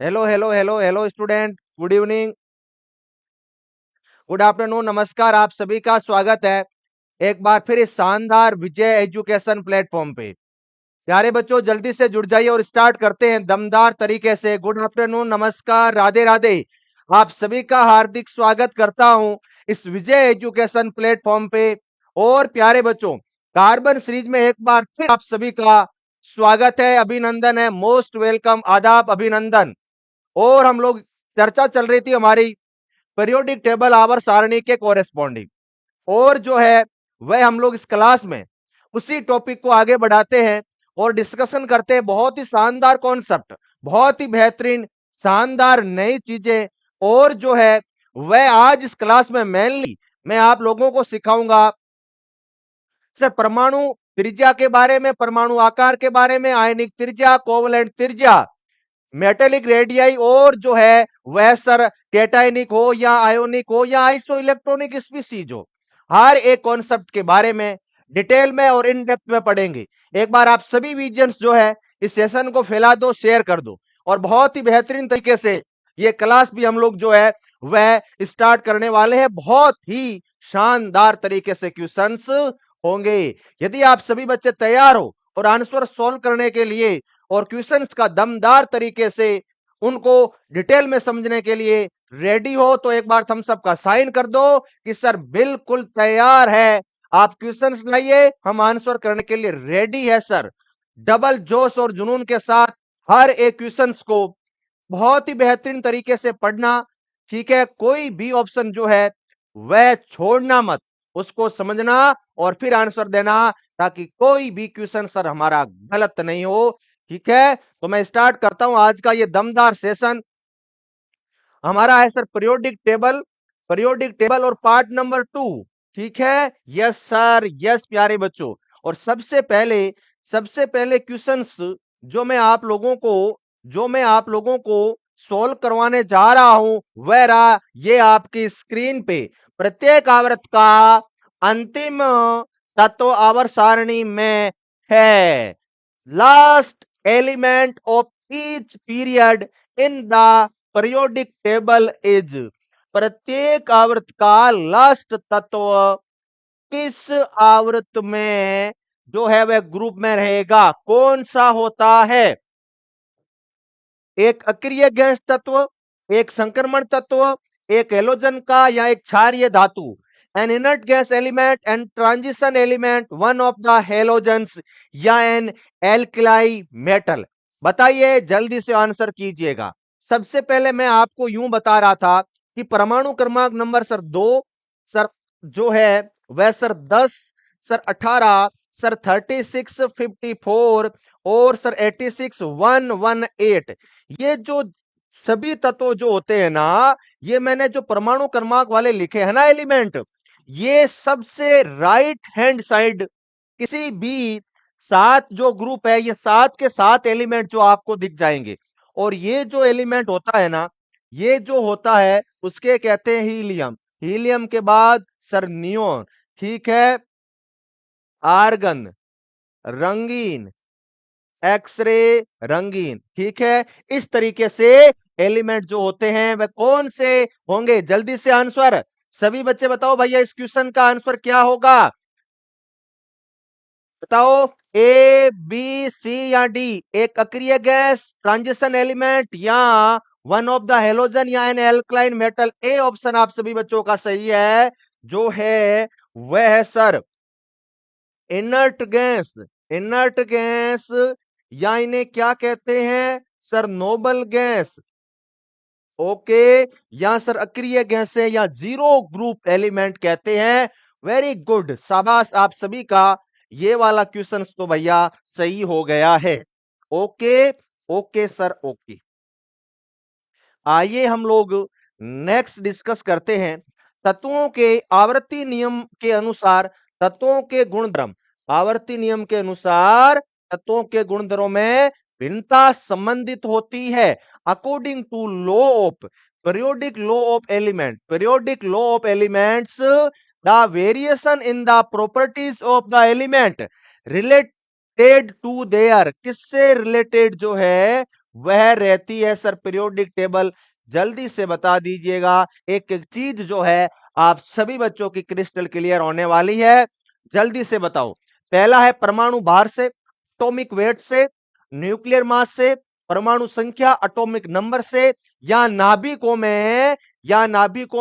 Hello hello hello hello student, good evening, good afternoon, नमस्कार। आप सभी का स्वागत है एक बार फिर इस शानदार विजय एजुकेशन प्लेटफॉर्म पे। प्यारे बच्चों, जल्दी से जुड़ जाइए और स्टार्ट करते हैं दमदार तरीके से। गुड आफ्टरनून, नमस्कार, राधे राधे। आप सभी का हार्दिक स्वागत करता हूं इस विजय एजुकेशन प्लेटफॉर्म पे। और प्यारे बच्चों, कार्बन सीरीज में एक बार फिर आप सभी का स्वागत है, अभिनंदन है, मोस्ट वेलकम, आदाब, अभिनंदन। और हम लोग चर्चा चल रही थी हमारी पीरियोडिक टेबल आवर सारणी के कोरेस्पॉन्डिंग, और जो है वह हम लोग इस क्लास में उसी टॉपिक को आगे बढ़ाते हैं और डिस्कशन करते हैं। बहुत ही शानदार कॉन्सेप्ट, बहुत ही बेहतरीन शानदार नई चीजें, और जो है वह आज इस क्लास में मेनली मैं आप लोगों को सिखाऊंगा सर परमाणु त्रिज्या के बारे में, परमाणु आकार के बारे में, आयनिक त्रिज्या, कोवलेंट त्रिज्या, मेटेलिक रेडियाई, और जो है वह सर कैटायनिक हो या आयोनिक हो या आइसो इलेक्ट्रॉनिक स्पीसीज हो, हर एक कॉन्सेप्ट के बारे में डिटेल में और इन डेप्थ में पढ़ेंगे। एक बार आप सभी विजन्स जो है इस सेशन को फैला दो, शेयर कर दो, और बहुत ही बेहतरीन तरीके से ये क्लास भी हम लोग जो है वह स्टार्ट करने वाले हैं। बहुत ही शानदार तरीके से क्वेश्चंस होंगे। यदि आप सभी बच्चे तैयार हो और आंसर सॉल्व करने के लिए और क्वेश्चंस का दमदार तरीके से उनको डिटेल में समझने के लिए रेडी हो, तो एक बार थम्स अप का साइन कर दो कि सर बिल्कुल तैयार है। आप क्वेश्चंस लाइए, हम आंसर करने के लिए रेडी है सर। डबल जोश और जुनून के साथ हर एक क्वेश्चंस को बहुत ही बेहतरीन तरीके से पढ़ना, ठीक है। कोई भी ऑप्शन जो है वह छोड़ना मत, उसको समझना और फिर आंसर देना, ताकि कोई भी क्वेश्चन सर हमारा गलत नहीं हो, ठीक है। तो मैं स्टार्ट करता हूं आज का ये दमदार सेशन। हमारा है sir periodic table, periodic table और पार्ट नंबर 2, ठीक है। यस सर, यस प्यारे बच्चों। और सबसे पहले क्वेश्चंस जो मैं आप लोगों को जो मैं आप लोगों को सॉल्व करवाने जा रहा हूं वह रहा ये आपकी स्क्रीन पे। प्रत्येक आवर्त का अंतिम तत्व आवर्त सारणी में है। Last element of each period in the periodic table is. प्रत्येक आवर्त का लास्ट तत्व किस आवर्त में जो है वह ग्रुप में रहेगा, कौन सा होता है? एक अक्रिय गैस तत्व, एक संक्रमण तत्व, एक हेलोजन का या एक क्षारीय धातु। N inert gas element and transition element, one of the halogens, या एन एल्कलाई मेटल। बताइए, जल्दी से आंसर कीजिएगा। सबसे पहले मैं आपको यूं बता रहा था कि परमाणु क्रमांक नंबर सर 2, सर जो है वह सर 10, सर 18, सर 36, 54 और सर 86, 118। ये जो सभी तत्व जो होते हैं ना, ये मैंने जो परमाणु क्रमांक वाले लिखे हैं ना एलिमेंट, ये सबसे राइट हैंड साइड किसी भी 7 जो ग्रुप है, ये 7 के 7 एलिमेंट जो आपको दिख जाएंगे। और ये जो एलिमेंट होता है ना, ये जो होता है उसके कहते हैं हीलियम। हीलियम के बाद सर नियोन, ठीक है, आर्गन रंगीन, एक्सरे रंगीन, ठीक है। इस तरीके से एलिमेंट जो होते हैं वह कौन से होंगे? जल्दी से आंसर सभी बच्चे बताओ भैया, इस क्वेश्चन का आंसर क्या होगा? बताओ, ए बी सी या डी? एक अक्रिय गैस, ट्रांजिशन एलिमेंट, या वन ऑफ द हेलोजन, या an alkaline metal. A option आप सभी बच्चों का सही है। जो है वह है sir inert gas, inert gas, या इन्हें क्या कहते हैं सर? Noble gas, okay. या सर अक्रिय गैस है, या जीरो ग्रुप एलिमेंट कहते हैं। वेरी गुड, शाबाश आप सभी का। ये वाला क्वेश्चन तो भैया सही हो गया है। Okay, okay sir, okay. आइए हम लोग नेक्स्ट डिस्कस करते हैं तत्वों के आवर्ती नियम के अनुसार तत्वों के गुणधर्म। आवर्ती नियम के अनुसार तत्वों के गुणधर्मों में भिन्नता संबंधित होती है। According to law of periodic law of element, periodic law of elements, the variation in the properties of the element related to their, किससे रिलेटेड जो है वह रहती है सर पीरियोडिक टेबल। जल्दी से बता दीजिएगा, एक एक चीज जो है आप सभी बच्चों की क्रिस्टल क्लियर होने वाली है। जल्दी से बताओ। पहला है परमाणु भार से, एटॉमिक वेट से, न्यूक्लियर मास से, परमाणु संख्या एटॉमिक नंबर से, या नाभिकों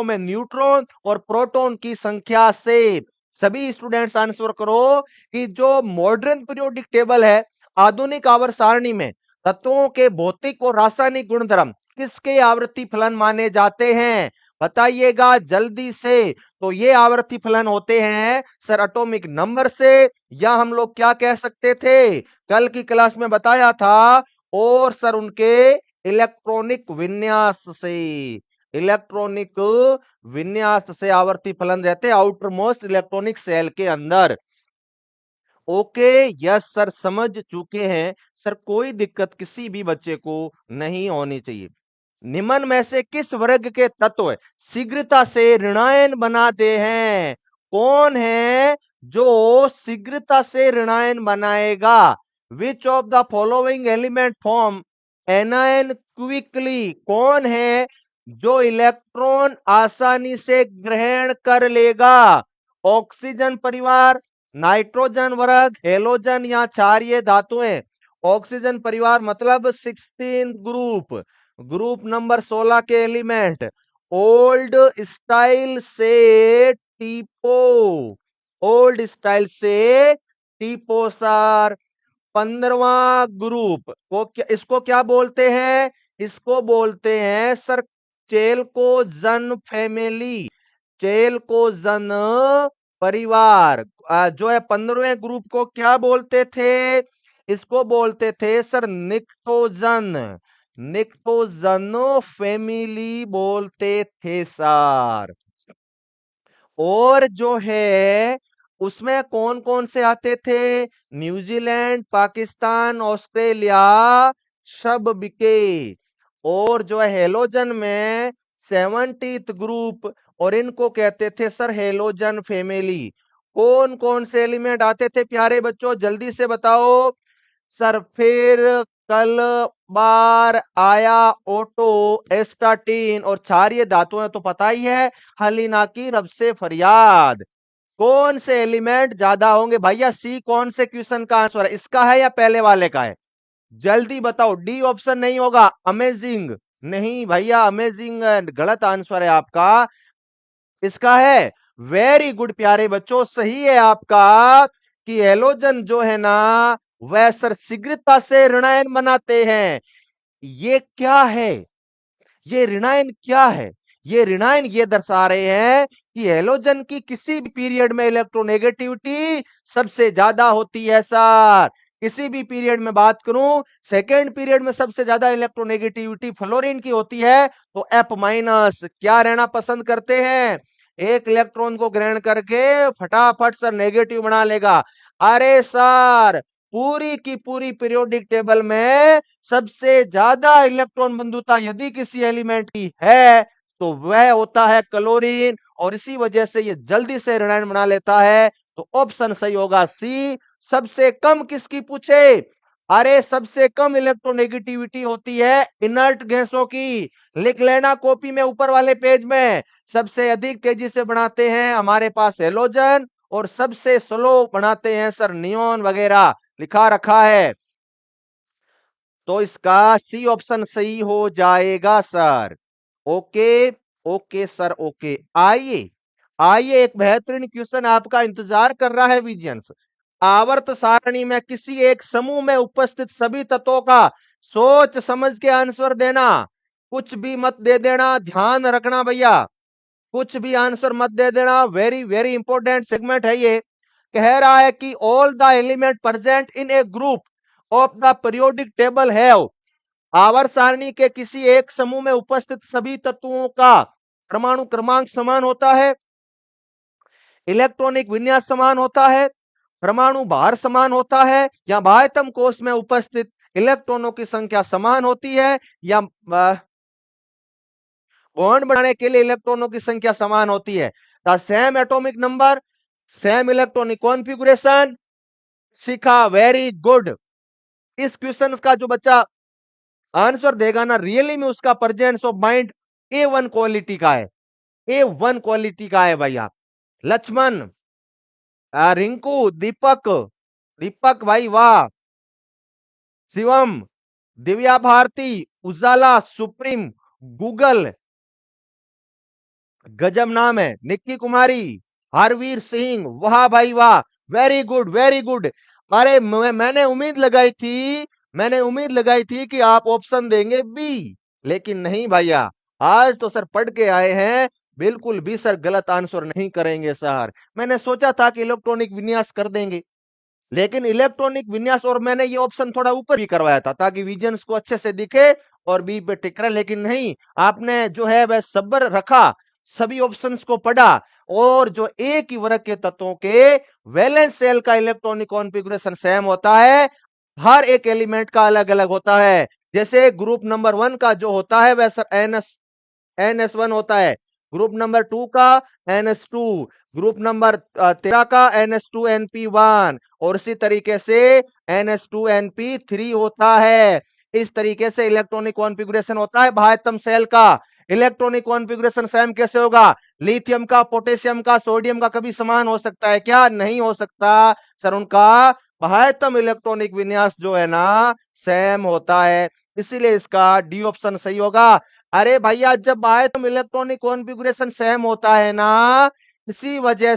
में न्यूट्रॉन और प्रोटॉन की संख्या से। सभी स्टूडेंट्स आंसर करो कि जो मॉडर्न पीरियोडिक टेबल है, आधुनिक आवर्त सारणी में तत्वों के भौतिक और रासायनिक गुणधर्म किसके आवर्ती फलन माने जाते हैं? बताइएगा जल्दी से। तो ये आवर्ती फलन होते हैं सर एटॉमिक नंबर से, या हम लोग क्या कह सकते थे, कल की क्लास में बताया था, और सर उनके इलेक्ट्रॉनिक विन्यास से। इलेक्ट्रॉनिक विन्यास से आवर्ती फलन रहते हैं आउटर मोस्ट इलेक्ट्रॉनिक सेल के अंदर। ओके, यस सर, समझ चुके हैं सर, कोई दिक्कत किसी भी बच्चे को नहीं होनी चाहिए। निम्न में से किस वर्ग के तत्व शीघ्रता से ऋणायन बनाते हैं? कौन है जो शीघ्रता से ऋणायन बनाएगा? विच of the following element form anion quickly? कौन है जो इलेक्ट्रॉन आसानी से ग्रहण कर लेगा? ऑक्सीजन परिवार, नाइट्रोजन वर्ग, हेलोजन या क्षारीय धातुएं? ऑक्सीजन परिवार मतलब 16 ग्रुप, ग्रुप नंबर 16 के एलिमेंट। ओल्ड स्टाइल से टीपो, ओल्ड स्टाइल से टीपो सर। 15वां ग्रुप को इसको क्या बोलते हैं? इसको बोलते हैं सर चेलकोजन फैमिली, चेलकोजन परिवार। जो है 15वें ग्रुप को क्या बोलते थे? इसको बोलते थे सर निक्टोजन, निक्टोजन फैमिली बोलते थे सर। और जो है उसमें कौन कौन से आते थे? न्यूजीलैंड, पाकिस्तान, ऑस्ट्रेलिया सब बिके। और जो है हेलोजन में 70th ग्रुप, और इनको कहते थे सर हेलोजन फैमिली। कौन कौन से एलिमेंट आते थे प्यारे बच्चों, जल्दी से बताओ सर। फिर कल बार आया ओटो, एस्टाटीन और क्षारीय धातुएं तो पता ही है, हलीना की रब से फरियाद। कौन से एलिमेंट ज्यादा होंगे भैया? सी कौन से क्वेश्चन का आंसर है, इसका है या पहले वाले का है? जल्दी बताओ। डी ऑप्शन नहीं होगा, अमेजिंग नहीं भैया, अमेजिंग गलत आंसर है आपका। इसका है वेरी गुड प्यारे बच्चों, सही है आपका कि हेलोजन जो है ना वह सर शीघ्रता से ऋणायन बनाते हैं। ये क्या है? ये ऋणायन क्या है? ये ऋणायन ये दर्शा रहे हैं कि हेलोजन की किसी भी पीरियड में इलेक्ट्रोनेगेटिविटी सबसे ज्यादा होती है सर। किसी भी पीरियड में बात करूं, सेकेंड पीरियड में सबसे ज्यादा इलेक्ट्रोनेगेटिविटी फ्लोरीन की होती है, तो एफ माइनस क्या रहना पसंद करते हैं? एक इलेक्ट्रॉन को ग्रहण करके फटाफट सर नेगेटिव बना लेगा। अरे सर, पूरी की पूरी पीरियोडिक टेबल में सबसे ज्यादा इलेक्ट्रॉन बंधुता यदि किसी एलिमेंट की है तो वह होता है क्लोरीन, और इसी वजह से ये जल्दी से ऋणायन बना लेता है। तो ऑप्शन सही होगा सी। सबसे कम किसकी पूछे? अरे सबसे कम इलेक्ट्रोनेगेटिविटी होती है इनर्ट गैसों की। लिख लेना कॉपी में ऊपर वाले पेज में। सबसे अधिक तेजी से बनाते हैं हमारे पास हेलोजन, और सबसे स्लो बनाते हैं सर नियोन वगैरह, लिखा रखा है। तो इसका सी ऑप्शन सही हो जाएगा sir. Okay, okay sir, okay. आइए आइए, एक बेहतरीन क्वेश्चन आपका इंतजार कर रहा है विजियंस। आवर्त सारणी में किसी एक समूह में उपस्थित सभी तत्वों का सोच समझ के आंसर देना। कुछ भी मत दे देना, ध्यान रखना भैया, कुछ भी आंसर मत दे देना। वेरी वेरी इंपॉर्टेंट सेगमेंट है ये। कह रहा है कि all the element present in A group of the periodic table have, आवर्त सारणी के किसी एक समूह में उपस्थित सभी तत्वों का परमाणु क्रमांक समान होता है, इलेक्ट्रॉनिक विन्यास समान होता है, परमाणु भार समान होता है, या बाह्यतम कोश में उपस्थित इलेक्ट्रॉनों की संख्या समान होती है, या बॉन्ड बनाने के लिए इलेक्ट्रॉनों की संख्या समान होती है। The same atomic number, same electronic configuration. सीखा, वेरी गुड। इस क्वेश्चन का जो बच्चा आंसर देगा ना, रियली में उसका presence of mind A1 quality का है, A1 क्वालिटी का है भैया। लक्ष्मण, रिंकू, दीपक, दीपक भाई वाह, शिवम, दिव्या भारती, उजाला, सुप्रीम, गूगल, गजब नाम है, निक्की कुमारी, हरवीर सिंह, वाह भाई वाह, वेरी गुड वेरी गुड। अरे मैंने उम्मीद लगाई थी कि आप ऑप्शन देंगे बी, लेकिन नहीं भैया, आज तो सर पढ़ के आए हैं, बिल्कुल भी सर गलत आंसर नहीं करेंगे सर। मैंने सोचा था कि इलेक्ट्रॉनिक विन्यास कर देंगे, लेकिन इलेक्ट्रॉनिक विन्यास, और मैंने ये ऑप्शन थोड़ा ऊपर भी करवाया था ताकि विजन्स को अच्छे से दिखे और बी पे टिक रहे, लेकिन नहीं, आपने जो है वह सब्र रखा, सभी ऑप्शंस को पढ़ा, और जो एक ही वर्ग के तत्वों के वैलेंस सेल का इलेक्ट्रॉनिक कॉन्फ़िगरेशन सेम होता है, हर एक एलिमेंट का अलग अलग होता है। जैसे ग्रुप नंबर 1 का जो होता है वह सर NS1 होता है, ग्रुप नंबर 2 का NS2, ग्रुप नंबर 13 का NS2NP1, और इसी तरीके से NS2NP3 होता है। इस तरीके से इलेक्ट्रॉनिक कॉन्फ़िगरेशन होता है बाह्यतम सेल का। इलेक्ट्रॉनिक कॉन्फ़िगरेशन सेम कैसे होगा? लिथियम का, पोटेशियम का, सोडियम का कभी समान हो सकता है क्या? नहीं हो सकता सर, उनका बाह्यतम इलेक्ट्रॉनिक विन्यास जो है ना सेम होता है, इसीलिए इसका डी ऑप्शन सही होगा। अरे भैया, जब आयतम इलेक्ट्रॉनिक कॉन्फ़िगरेशन सेम होता है ना, इसी वजह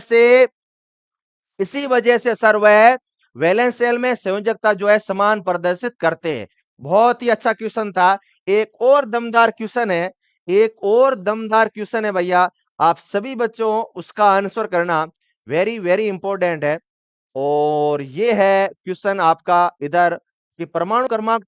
से सर वह वैलेंस सेल में संयोजकता जो है समान प्रदर्शित करते हैं। बहुत ही अच्छा क्वेश्चन था। एक और दमदार क्वेश्चन है, एक और दमदार क्वेश्चन है भैया, आप सभी बच्चों उसका आंसर करना वेरी वेरी इंपॉर्टेंट है। और ये है क्वेश्चन आपका इधर कि परमाणु क्रमांक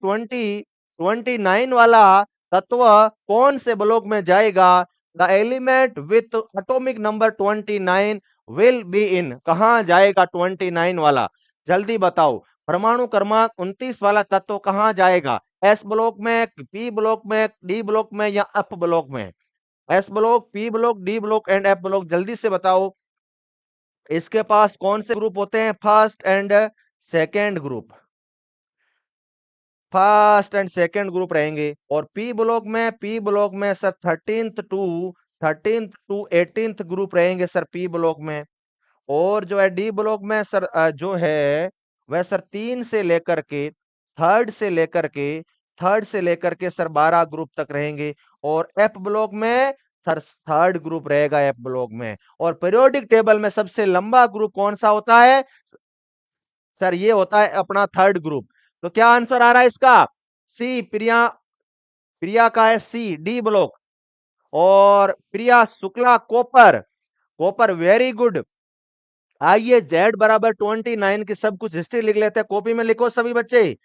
29 वाला तत्व कौन से ब्लॉक में जाएगा? The element with atomic number 29 will be in, कहां जाएगा 29 वाला? जल्दी बताओ, परमाणु क्रमांक 29 वाला तत्व कहां जाएगा? एस ब्लॉक में, पी ब्लॉक में, डी ब्लॉक में, या एफ ब्लॉक में? S block, P block, D block and F block, जल्दी से बताओ। इसके पास कौन से ग्रुप होते हैं? First and second group, first and second group रहेंगे। और पी ब्लॉक में sir 13th to 18th group रहेंगे सर पी ब्लॉक में। और जो है डी ब्लॉक में सर जो है वह सर 3 से लेकर के थर्ड से लेकर के सर 12 ग्रुप तक रहेंगे। और एफ ब्लॉक में सर थर्ड ग्रुप रहेगा एफ ब्लॉक में। और पीरियोडिक टेबल में सबसे लंबा ग्रुप कौन सा होता है? सर ये होता है अपना थर्ड ग्रुप। तो क्या आंसर आ रहा है इसका? सी, प्रिया, प्रिया का है सी, डी ब्लॉक। और Priya Shukla copper, copper very good. आइए जेड बराबर 29 की सब कुछ हिस्ट्री लिख लेते हैं, कॉपी में लिखो सभी बच्चे।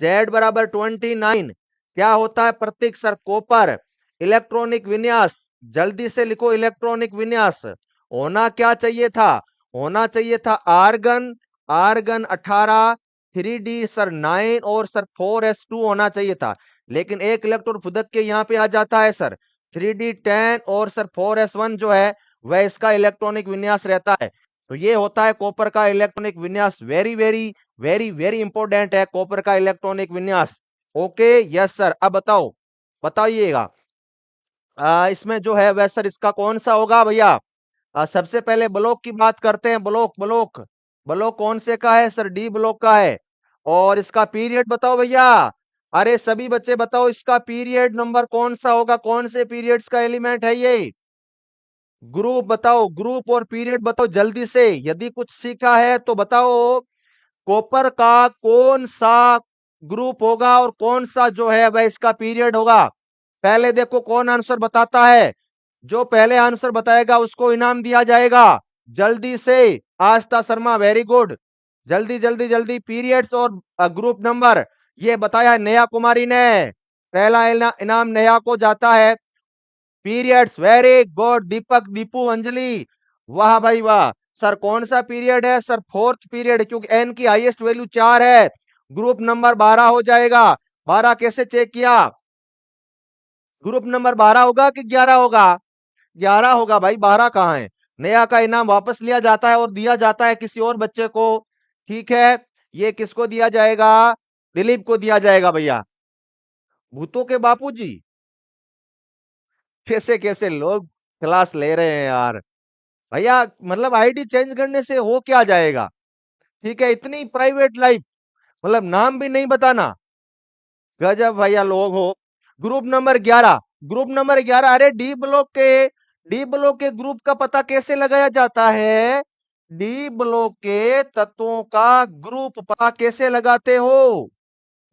जेड बराबर 29 क्या होता है प्रतीक? Sir copper. इलेक्ट्रॉनिक विन्यास, जल्दी से लिखो, इलेक्ट्रॉनिक विन्यास होना क्या चाहिए था? होना चाहिए था आर्गन, आर्गन 18, 3D सर 9, और सर 4s2 होना चाहिए था। लेकिन एक इलेक्ट्रॉन फुदक के यहाँ पे आ जाता है सर 3D 10, और सर 4s1 जो है वह इसका इलेक्ट्रॉनिक विन्यास रहता है। तो ये होता है कॉपर का इलेक्ट्रॉनिक विन्यास। Very very very very important है कॉपर का इलेक्ट्रॉनिक विन्यास। Okay yes sir. अब बताओ, बताइएगा इसमें जो है वह सर इसका कौन सा होगा भैया? सबसे पहले ब्लॉक की बात करते हैं। ब्लॉक, ब्लॉक, ब्लॉक कौन से का है? सर डी ब्लॉक का है। और इसका पीरियड बताओ भैया। अरे सभी बच्चे बताओ, इसका पीरियड नंबर कौन सा होगा? कौन से पीरियड्स का एलिमेंट है ये? ग्रुप बताओ, ग्रुप और पीरियड बताओ जल्दी से, यदि कुछ सीखा है तो बताओ। कॉपर का कौन सा ग्रुप होगा और कौन सा जो है वह इसका पीरियड होगा? पहले देखो कौन आंसर बताता है। जो पहले आंसर बताएगा उसको इनाम दिया जाएगा। जल्दी से, आस्था शर्मा वेरी गुड, जल्दी जल्दी जल्दी। पीरियड्स और ग्रुप नंबर ये बताया नेहा कुमारी ने। पहला इनाम नेहा को जाता है। पीरियड्स वेरी गुड दीपक, दीपू, अंजलि, वाह भाई वाह। सर कौन सा पीरियड है? सर फोर्थ पीरियड, क्योंकि एन की हाईएस्ट वैल्यू 4 है। ग्रुप नंबर 12 हो जाएगा। 12 कैसे चेक किया? ग्रुप नंबर 12 होगा कि 11 होगा? 11 होगा भाई, 12 कहां है? नया का इनाम वापस लिया जाता है और दिया जाता है किसी और बच्चे को। ठीक है, ये किसको दिया जाएगा? दिलीप को दिया जाएगा भैया। भूतों के बापूजी। कैसे कैसे लोग क्लास ले रहे हैं यार। भैया मतलब आईडी चेंज करने से हो क्या जाएगा? ठीक है, इतनी प्राइवेट लाइफ, मतलब नाम भी नहीं बताना। गजब भैया लोग हो। ग्रुप नंबर 11, ग्रुप नंबर 11, अरे डी ब्लॉक के ग्रुप का पता कैसे लगाया जाता है? डी ब्लॉक के तत्वों का ग्रुप पता कैसे लगाते हो?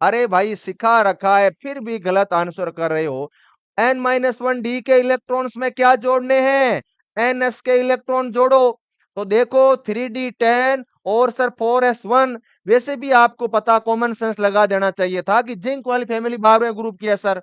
अरे भाई सिखा रखा है, फिर भी गलत आंसर कर रहे हो। n-1 डी के इलेक्ट्रॉन्स में क्या जोड़ने हैं? ns के इलेक्ट्रॉन जोड़ो। तो देखो 3d10 और सर 4s1। वैसे भी आपको पता, कॉमन सेंस लगा देना चाहिए था कि जिंक वाली फैमिली 12वें ग्रुप की है सर,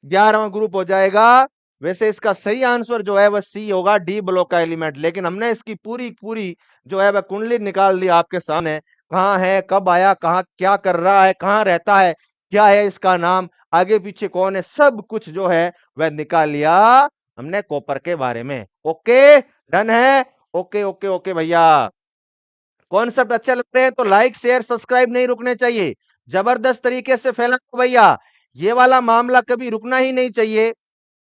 11वां ग्रुप हो जाएगा। वैसे इसका सही आंसर जो है वह सी होगा, डी ब्लॉक का एलिमेंट। लेकिन हमने इसकी पूरी पूरी जो है वह कुंडली निकाल दी आपके सामने। कहां है, कब आया, कहां क्या कर रहा है, कहां रहता है, क्या है इसका नाम, आगे पीछे कौन है, सब कुछ जो है वह निकाल लिया हमने कॉपर के बारे में। ओके, डन है। ओके ओके ओके भैया, कॉन्सेप्ट अच्छे लग रहे हैं तो लाइक शेयर सब्सक्राइब नहीं रुकने चाहिए, जबरदस्त तरीके से फैला दो भैया। ये वाला मामला कभी रुकना ही नहीं चाहिए।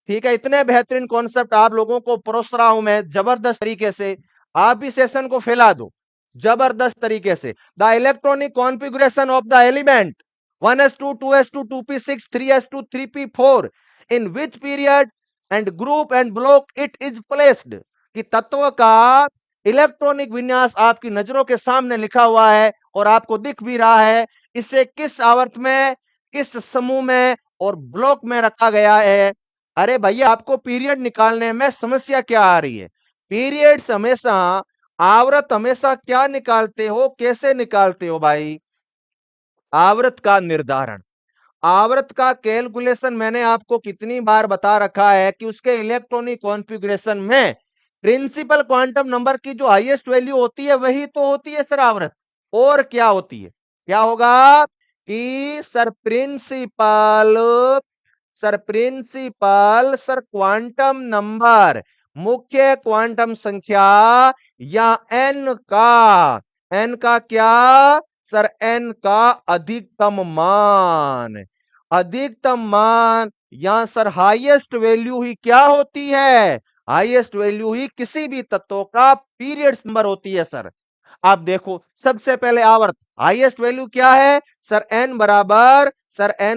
ठीक है, इतने बेहतरीन कॉन्सेप्ट आप लोगों को परोस रहा हूं मैं जबरदस्त तरीके से। आप भी सेशन को फैला दो जबरदस्त तरीके से। The electronic configuration of the element 1s2 2s2 2p6 3s2 3p4 in which period and group and block it is placed. कि तत्व का इलेक्ट्रॉनिक विन्यास आपकी नजरों के सामने लिखा हुआ है और आपको दिख भी रहा है। इसे किस आवर्त में, किस समूह में और ब्लॉक में रखा गया है। अरे भैया आपको पीरियड निकालने में समस्या क्या आ रही है? पीरियड्स हमेशा, आवृत हमेशा क्या निकालते हो, कैसे निकालते हो भाई? आवृत का निर्धारण, आवृत का कैलकुलेशन मैंने आपको कितनी बार बता रखा है कि उसके इलेक्ट्रॉनिक कॉन्फ़िगरेशन में प्रिंसिपल क्वांटम नंबर की जो हाईएस्ट वैल्यू होती है वही तो होती है सर आवृत। और क्या होती है? क्या होगा कि सर क्वांटम नंबर, मुख्य क्वांटम संख्या या एन का क्या? सर एन का अधिकतम मान, अधिकतम मान या सर हाईएस्ट वैल्यू ही क्या होती है? हाईएस्ट वैल्यू ही किसी भी तत्व का पीरियड्स नंबर होती है सर। आप देखो सबसे पहले आवर्त, हाईएस्ट वैल्यू क्या है? सर एन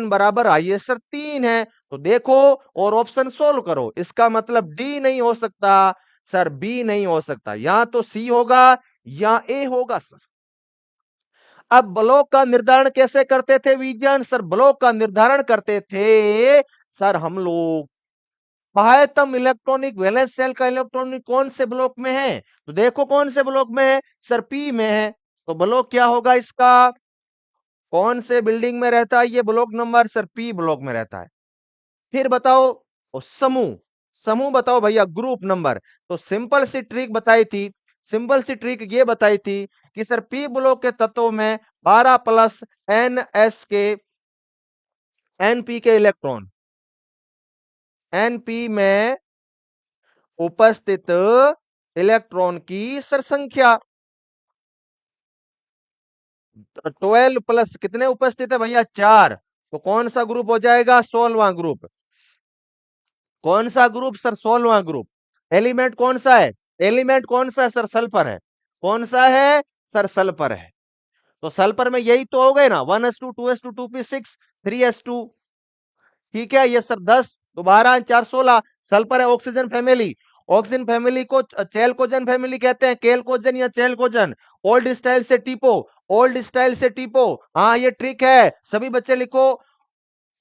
बराबर हाईएस्ट सर 3 है। तो देखो और ऑप्शन सोल्व करो, इसका मतलब डी नहीं हो सकता सर, बी नहीं हो सकता, या तो सी होगा या ए होगा सर। अब ब्लॉक का निर्धारण कैसे करते थे विजन? सर ब्लॉक का निर्धारण करते थे सर हम लोग, बाह्यतम इलेक्ट्रॉनिक वैलेंस सेल का इलेक्ट्रॉनिक कौन से ब्लॉक में है? तो देखो कौन से ब्लॉक में है? सर पी में है। तो ब्लॉक क्या होगा इसका? कौन से बिल्डिंग में रहता है ये block number? Sir P block में रहता है। फिर बताओ, और समूह, समूह बताओ भैया, ग्रुप नंबर। तो सिंपल सी ट्रिक बताई थी, सिंपल सी ट्रिक ये बताई थी कि सर पी ब्लॉक के तत्वों में 12 प्लस एन एस के, एनपी के इलेक्ट्रॉन, एनपी में उपस्थित इलेक्ट्रॉन की सर संख्या 12 प्लस कितने उपस्थित है भैया? 4। तो कौन सा ग्रुप हो जाएगा? 16वां ग्रुप। कौन सा ग्रुप? सर 16वां ग्रुप। एलिमेंट कौन सा है? एलिमेंट कौन सा है? सर सल्फर है। कौन सा है? सर सल्फर है। तो सल्फर में यही तो हो गए ना, 1s2 2s2 2p6 3s2। ठीक है, ये सर 10, तो 12 4 16। सल्फर है ऑक्सीजन फैमिली, ऑक्सीजन फैमिली को चेलकोजन फैमिली कहते हैं, केलकोजन या चेलकोजन। ओल्ड स्टाइल से टीपो, ओल्ड स्टाइल से टीपो। हाँ ये ट्रिक है, सभी बच्चे लिखो।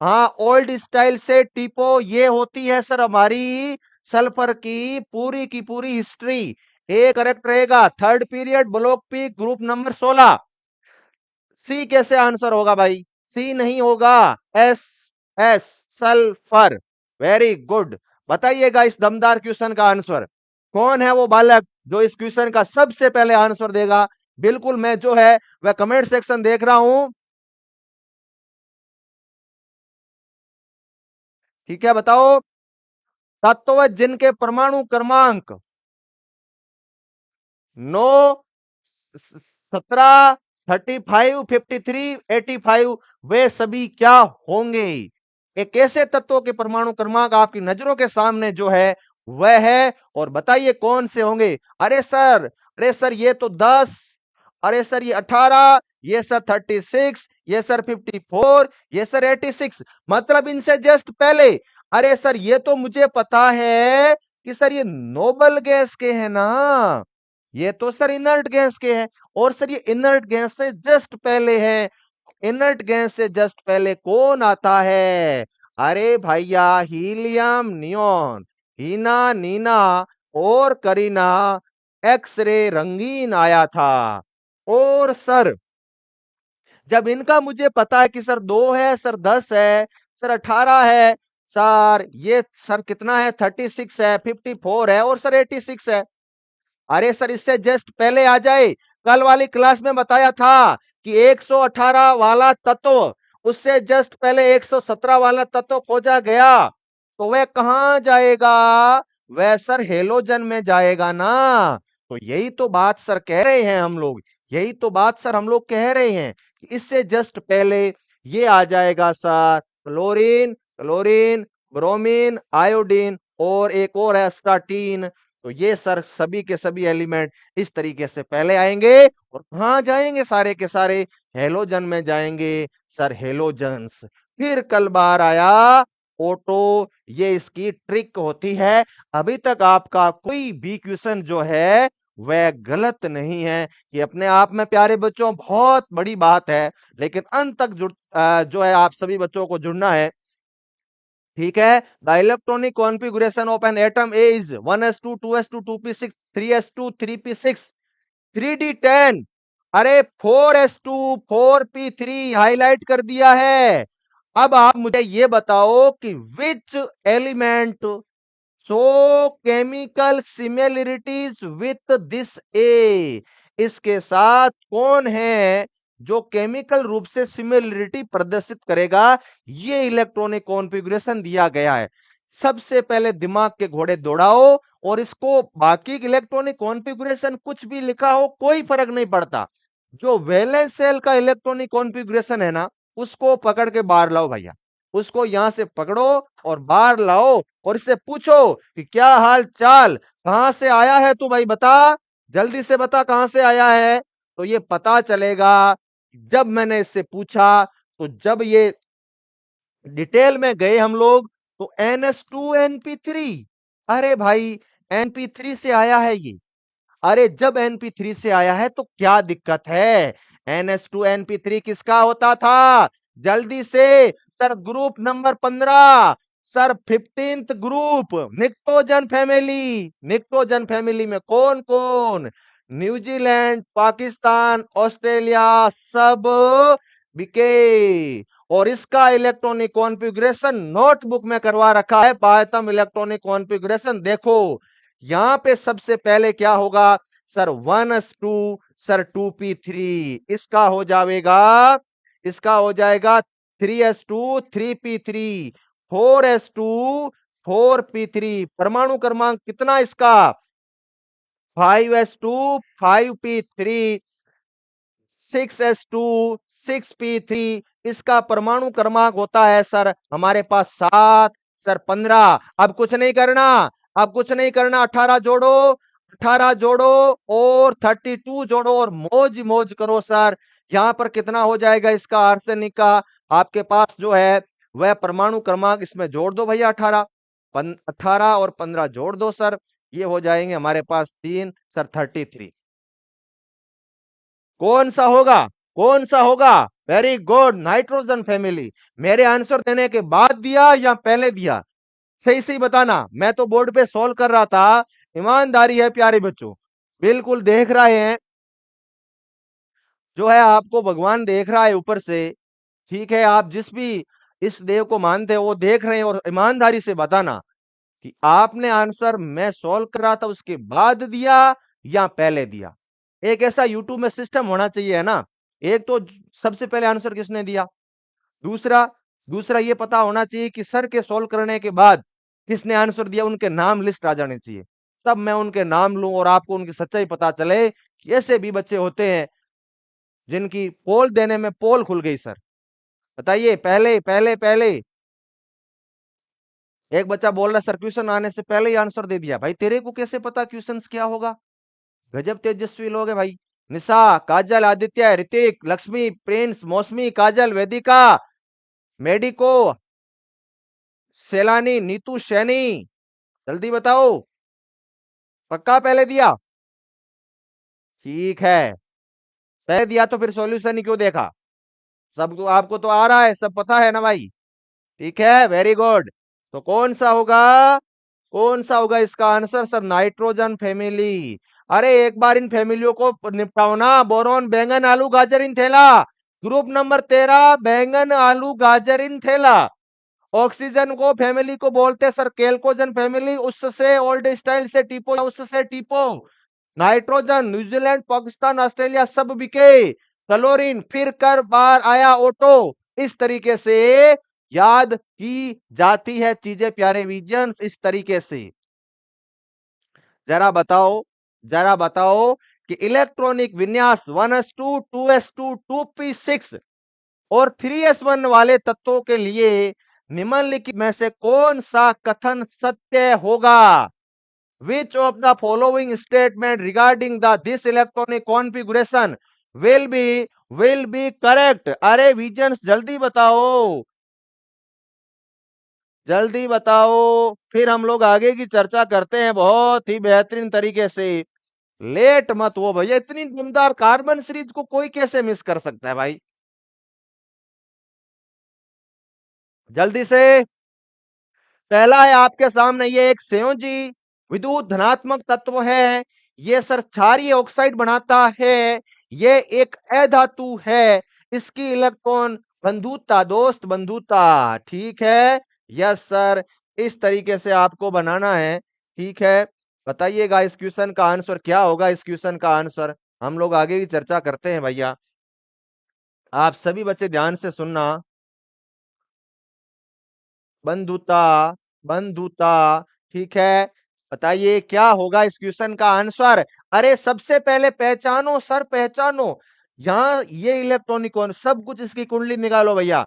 हाँ ओल्ड स्टाइल से टीपो, ये होती है सर हमारी सल्फर की पूरी हिस्ट्री। ए करेक्ट रहेगा, third period block P group number 16। सी कैसे आंसर होगा भाई? सी नहीं होगा, S, S sulphur. Very good. बताइएगा इस दमदार क्वेश्चन का आंसर। कौन है वो बालक जो इस क्वेश्चन का सबसे पहले आंसर देगा? बिल्कुल मैं जो है वह कमेंट सेक्शन देख रहा हूं। ठीक है बताओ, तत्व जिनके परमाणु क्रमांक 9, 17, 35, 53, 85 वे सभी क्या होंगे? एक ऐसे तत्वों के परमाणु क्रमांक आपकी नजरों के सामने जो है वह है, और बताइए कौन से होंगे? अरे सर ये तो 10, अरे सर ये 18, ये सर 36, ये सर 54, ये सर 86, मतलब इनसे जस्ट पहले। अरे सर ये तो मुझे पता है कि सर ये नोबल गैस के हैं ना, ये तो सर इनर्ट गैस के हैं। और सर ये इनर्ट गैस से जस्ट पहले है, इनर्ट गैस से जस्ट पहले कौन आता है? अरे भैया हीलियम नियोन, हीना, नीना और करीना, एक्स रे रंगीन आया था। और सर जब इनका मुझे पता है कि सर 2 है, सर 10 है, सर 18 है, सर ये सर कितना है, 36 है, 54 है और सर 86 है। अरे सर इससे जस्ट पहले आ जाए। कल वाली क्लास में बताया था कि 118 वाला तत्व, उससे जस्ट पहले 117 वाला तत्व खोजा गया, तो वह कहां जाएगा? वह सर हेलोजन में जाएगा ना। तो यही तो बात सर कह रहे हैं हम लोग, यही तो बात सर हम लोग कह रहे हैं कि इससे जस्ट पहले ये आ जाएगा sir chlorine, chlorine, bromine, iodine और एक और है स्टाटीन। तो ये सर सभी के सभी एलिमेंट इस तरीके से पहले आएंगे और कहां जाएंगे? सारे के सारे हेलोजन में जाएंगे सर, हेलोजन्स। फिर कल बार आया ऑटो, ये इसकी ट्रिक होती है। अभी तक आपका कोई भी क्वेश्चन जो है वह गलत नहीं है। ये अपने आप में प्यारे बच्चों बहुत बड़ी बात है, लेकिन अंत तक जो है आप सभी बच्चों को जुड़ना है। ठीक है, the electronic configuration of an atom A is 1s2 2s2 2p6 3s2 3p6 3d10। अरे 4s2 4p3 हाईलाइट कर दिया है। अब आप मुझे ये बताओ कि which element shows chemical similarities with this A, इसके साथ कौन है जो केमिकल रूप से सिमिलरिटी प्रदर्शित करेगा? ये इलेक्ट्रॉनिक कॉन्फ़िगरेशन दिया गया है। सबसे पहले दिमाग के घोड़े दौड़ाओ और इसको, बाकी इलेक्ट्रॉनिक कॉन्फ़िगरेशन कुछ भी लिखा हो कोई फर्क नहीं पड़ता, जो वैलेंस सेल का इलेक्ट्रॉनिक कॉन्फ़िगरेशन है ना, उसको पकड़ के बाहर लाओ भैया, उसको यहां से पकड़ो और बाहर लाओ और इससे पूछो कि क्या हाल चाल, कहां से आया है तू भाई, बता जल्दी से बता कहां से आया है। तो ये पता चलेगा जब मैंने इससे पूछा। तो जब ये डिटेल में गए हम लोग तो NH2NP3, अरे भाई NP3 से आया है ये। अरे जब NP3 से आया है तो क्या दिक्कत है? NH2NP3 किसका होता था? जल्दी से sir, group number 15, sir 15th group, pnictogen family. Pnictogen family में कौन कौन? न्यूजीलैंड, पाकिस्तान, ऑस्ट्रेलिया, सब बीके। और इसका इलेक्ट्रॉनिक कॉन्फ़िगरेशन नोटबुक में करवा रखा है, बायतम इलेक्ट्रॉनिक कॉन्फ़िगरेशन। देखो यहां पे सबसे पहले क्या होगा सर? 1s2 सर 2p3, इसका हो जाएगा, इसका हो जाएगा 3s2 3p3, 4s2 4p3। परमाणु क्रमांक कितना इसका? 5s2 5p3, 6s2 6p3। इसका परमाणु क्रमांक होता है सर हमारे पास 7, सर 15। अब कुछ नहीं करना, अब कुछ नहीं करना, 18 जोड़ो, 18 जोड़ो और 32 जोड़ो और मौज मौज करो सर। यहां पर कितना हो जाएगा इसका आर्सेनिक का आपके पास जो है वह परमाणु क्रमांक, इसमें जोड़ दो भैया 18, 18 और 15 जोड़ दो सर, ये हो जाएंगे हमारे पास 3 सर 33। कौन सा होगा? कौन सा होगा? Very good, nitrogen family. मेरे आंसर देने के बाद दिया या पहले दिया? सही सही बताना, मैं तो बोर्ड पे सॉल्व कर रहा था। ईमानदारी है प्यारे बच्चों, बिल्कुल देख रहे हैं जो है आपको भगवान देख रहा है ऊपर से। ठीक है, आप जिस भी इस देव को मानते हो वो देख रहे हैं, और ईमानदारी से बताना कि आपने आंसर मैं सॉल्व कर रहा था उसके बाद दिया या पहले दिया। एक ऐसा यूट्यूब में सिस्टम होना चाहिए है ना, एक तो सबसे पहले आंसर किसने दिया, दूसरा दूसरा ये पता होना चाहिए कि सर के सॉल्व करने के बाद किसने आंसर दिया, उनके नाम लिस्ट आ जाने चाहिए, तब मैं उनके नाम लूं और आपको उनकी सच्चाई पता चले कि ऐसे भी बच्चे होते हैं जिनकी पोल देने में पोल खुल गई सर। बताइए, पहले पहले पहले एक बच्चा बोल रहा सर क्वेश्चन आने से पहले ही आंसर दे दिया। भाई तेरे को कैसे पता क्वेश्चंस क्या होगा? गजब तेजस्वी लोग है भाई। निशा, काजल, आदित्य, ऋतिक, लक्ष्मी, प्रिंस, मौसमी, काजल, वेदिका, मेडिको, सेलानी, नीतू, सैनी, जल्दी बताओ। पक्का पहले दिया? ठीक है, पहले दिया तो फिर सॉल्यूशन ही क्यों देखा? सब तो आपको तो आ रहा है, सब पता है ना भाई। ठीक है, वेरी गुड। तो कौन सा होगा इसका आंसर? Sir nitrogen family. अरे एक बार इन फैमिलियों को निपटाओ ना। बोरोन, बैंगन, आलू, गाजर इन थैला। ग्रुप नंबर 13, बैंगन, आलू, गाजर इन थैला। ऑक्सीजन को फैमिली को बोलते सर केल्कोजन फैमिली, उससे ओल्ड स्टाइल से टीपो, उससे टीपो। नाइट्रोजन न्यूजीलैंड, पाकिस्तान, ऑस्ट्रेलिया सब बिके। क्लोरीन फिर कर बार आया ऑटो। इस तरीके से याद की जाती है चीजें प्यारे विजन्स, इस तरीके से। जरा बताओ, जरा बताओ कि इलेक्ट्रॉनिक विन्यास 1s2, 2s2, 2p6 और 3s1 वाले तत्वों के लिए निम्नलिखित में से कौन सा कथन सत्य होगा? Which of the following statement regarding this electronic configuration will be correct? अरे विजन्स जल्दी बताओ, जल्दी बताओ, फिर हम लोग आगे की चर्चा करते हैं बहुत ही बेहतरीन तरीके से। लेट मत हो भैया, इतनी दमदार कार्बन सीरीज को कोई कैसे मिस कर सकता है भाई? जल्दी से। पहला है आपके सामने, ये एक संयोजी विद्युत धनात्मक तत्व है। ये सर क्षारीय ऑक्साइड बनाता है। ये एक अधातु है। इसकी इलेक्ट्रॉन बंधुता, दोस्त बंधुता। ठीक है, यस सर, इस तरीके से आपको बनाना है। ठीक है, बताइएगा इस क्वेश्चन का आंसर क्या होगा? इस क्वेश्चन का आंसर हम लोग आगे की चर्चा करते हैं भैया। आप सभी बच्चे ध्यान से सुनना। बंधुता, बंधुता। ठीक है, बताइए क्या होगा इस क्वेश्चन का आंसर? अरे सबसे पहले पहचानो सर, पहचानो। यहाँ ये इलेक्ट्रॉनिक कौन, सब कुछ इसकी कुंडली निकालो भैया।